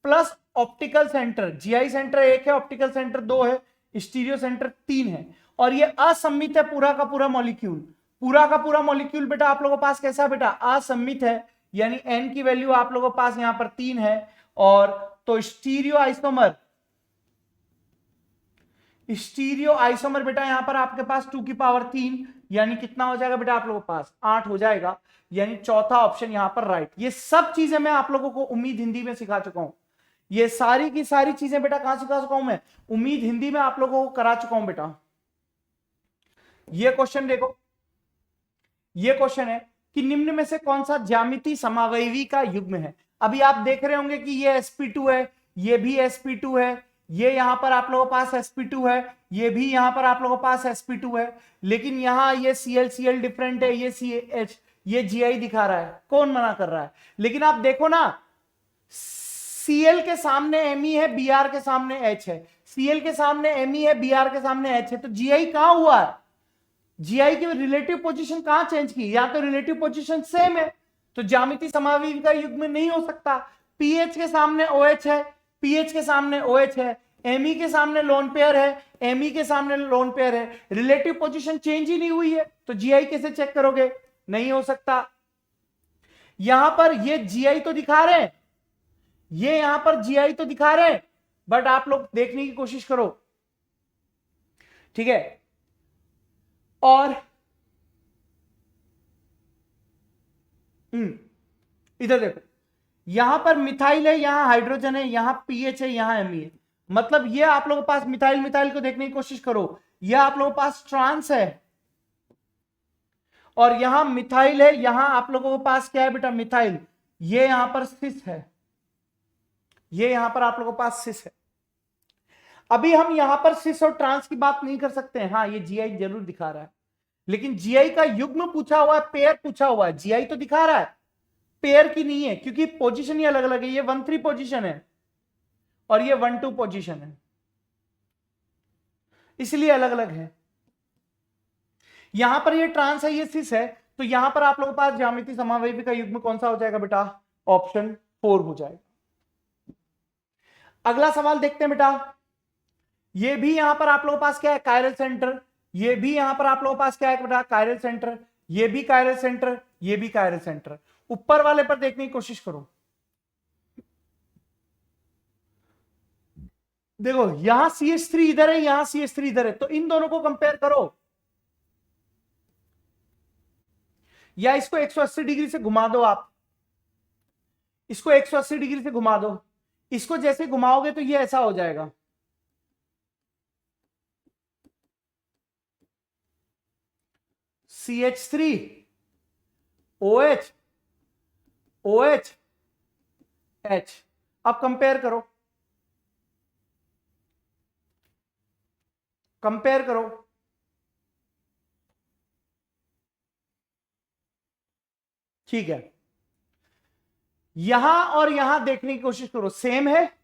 plus optical centre. GI centre एक है, ऑप्टिकल सेंटर दो है, स्टीरियो सेंटर तीन है। और ये असम्मित है पूरा का पूरा मॉलिक्यूल। पूरा का पूरा मॉलिक्यूल बेटा आप लोगों के पास कैसा बेटा, असम्मित है, यानी एन की वैल्यू आप लोगों के पास यहां पर 3 है। और तो स्टीरियो आइसोमर बेटा यहां पर आपके पास 2 की पावर 3, यानी कितना हो जाएगा बेटा आप लोगों के पास 8 हो जाएगा। यानी चौथा ऑप्शन यहां पर राइट। ये सब चीजें मैं आप लोगों को उम्मीद हिंदी में सिखा चुका हूं। ये सारी की सारी चीजें बेटा कहां सिखा चुका हूं मैं, उम्मीद हिंदी में आप लोगों को करा चुका हूं बेटा। ये क्वेश्चन देखो, ये क्वेश्चन है कि निम्न में से कौन सा ज्यामिति समावयवी का युग्म है। अभी आप देख रहे होंगे कि ये sp2 है, ये भी sp2 है, ये यहां पर आप लोगों के पास sp2 है, ये भी यहां पर आप लोगों के पास sp2 है, लेकिन यहां ये Cl डिफरेंट है, ये CH, ये Gi दिखा रहा है। कौन मना कर रहा है? लेकिन आप देखो ना, Cl के सामने Me है, Br के सामने H है, Cl के सामने Me है, Br के सामने H है, तो Gi कहां हुआ है? जीआई की रिलेटिव पोजीशन कहां चेंज की? या तो रिलेटिव पोजीशन सेम है, तो ज्यामिति समावयवी का युग्म नहीं हो सकता। पीएच के सामने ओएच है, पीएच के सामने ओएच है, एमई के सामने लोन पेयर है, एमई के सामने लोन पेयर है, रिलेटिव पोजीशन चेंज ही नहीं हुई है, तो जीआई कैसे चेक करोगे? नहीं हो सकता। यहां पर ये जीआई तो दिखा रहे हैं, ये यहां पर जीआई तो दिखा रहे हैं, बट आप लोग देखने की कोशिश करो, ठीक है। और इधर देखो, यहां पर मिथाइल है, यहां हाइड्रोजन है, यहां पीएच है, यहां एमी है। मतलब ये आप लोगों के पास मिथाइल, मिथाइल को देखने की कोशिश करो, ये आप लोगों के पास ट्रांस है, और यहां मिथाइल है, यहां आप लोगों के पास क्या है बेटा, मिथाइल। ये यहां पर सिस है, ये यहां पर आप लोगों के पास सिस है। अभी हम यहां पर सिस और ट्रांस की बात नहीं कर सकते हैं। हाँ, ये जीआई जरूर दिखा रहा है, लेकिन जीआई का युग्म पूछा हुआ है, पेयर पूछा हुआ है, जीआई तो दिखा रहा है, पेयर की नहीं है, क्योंकि पोजीशन ही अलग अलग है। ये 1-3 पोजीशन है और ये 1-2 पोजीशन है, इसलिए अलग अलग है। यहां पर ये ट्रांस है, ये सिस है, तो यहां पर आप लोगों के पास ज्यामिति समावयवी का युग्म कौन सा हो जाएगा बेटा? ऑप्शन 4 हो जाएगा। अगला सवाल देखते हैं बेटा। ये भी यहां पर आप लोगों के पास क्या है, कायरल सेंटर। ये भी यहां पर आप लोगों के पास क्या है बेटा, कायरल सेंटर। ये भी कायरल सेंटर, ये भी कायरल सेंटर। ऊपर वाले पर देखने की कोशिश करो, देखो यहां CH3 इधर है, यहां CH3 इधर है, तो इन दोनों को कंपेयर करो, या इसको 180 डिग्री से घुमा दो आप, इसको 180 डिग्री से घुमा दो। इसको जैसे घुमाओगे तो ये ऐसा हो जाएगा, CH3 OH OH H। अब कंपेयर करो, कंपेयर करो, ठीक है। यहां और यहां देखने की कोशिश करो, सेम है,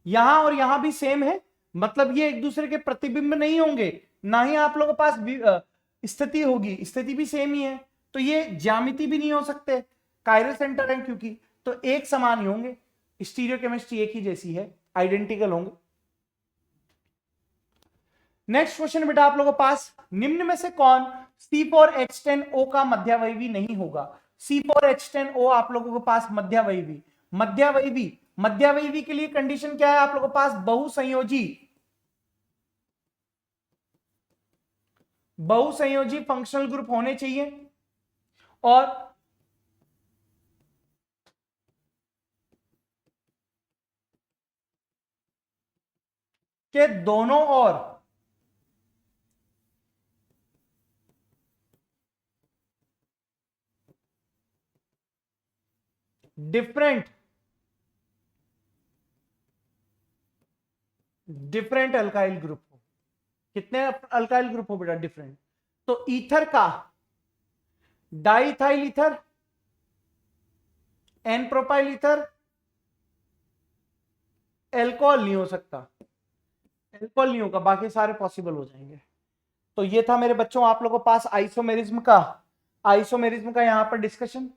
यहां और यहां भी सेम है, मतलब ये एक दूसरे के प्रतिबिंब नहीं होंगे, ना ही आप लोगों के पास स्थिति होगी, स्थिति भी सेम ही है, तो ये ज्यामिति भी नहीं हो सकते, कायरल सेंटर है क्योंकि, तो एक समान ही होंगे, स्टीरियो केमिस्ट्री एक ही जैसी है, आइडेंटिकल होंगे। नेक्स्ट क्वेश्चन बेटा आप लोगों के पास, निम्न में से कौन C4H10O का मध्यावयवी नहीं होगा? C4H10O आप लोगों के पास मध्यावयवी, मध्यावयवी, मध्यावयवी के लिए कंडीशन क्या है आप लोगों के पास? बहुसंयोजी, बहुसंयोजी फंक्शनल ग्रुप होने चाहिए, और के दोनों और डिफरेंट डिफरेंट अल्काइल ग्रुप हो। कितने अल्काइल ग्रुप हो बेटा? डिफरेंट। तो ईथर का diethyl ether, n propyl ether, alcohol नहीं हो सकता, एल्कोहल नहीं होगा, बाकी सारे पॉसिबल हो जाएंगे। तो ये था मेरे बच्चों आप लोगों के पास आइसोमेरिज्म का यहाँ पर डिस्कशन।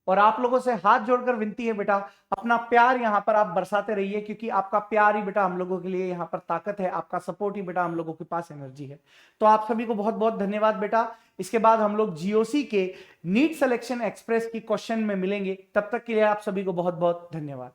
और आप लोगों से हाथ जोड़कर विनती है बेटा, अपना प्यार यहाँ पर आप बरसाते रहिए, क्योंकि आपका प्यार ही बेटा हम लोगों के लिए यहाँ पर ताकत है, आपका सपोर्ट ही बेटा हम लोगों के पास एनर्जी है। तो आप सभी को बहुत बहुत धन्यवाद बेटा। इसके बाद हम लोग जीओसी के नीट सिलेक्शन एक्सप्रेस की क्वेश्चन में मिलेंगे, तब तक के लिए आप सभी को बहुत बहुत धन्यवाद।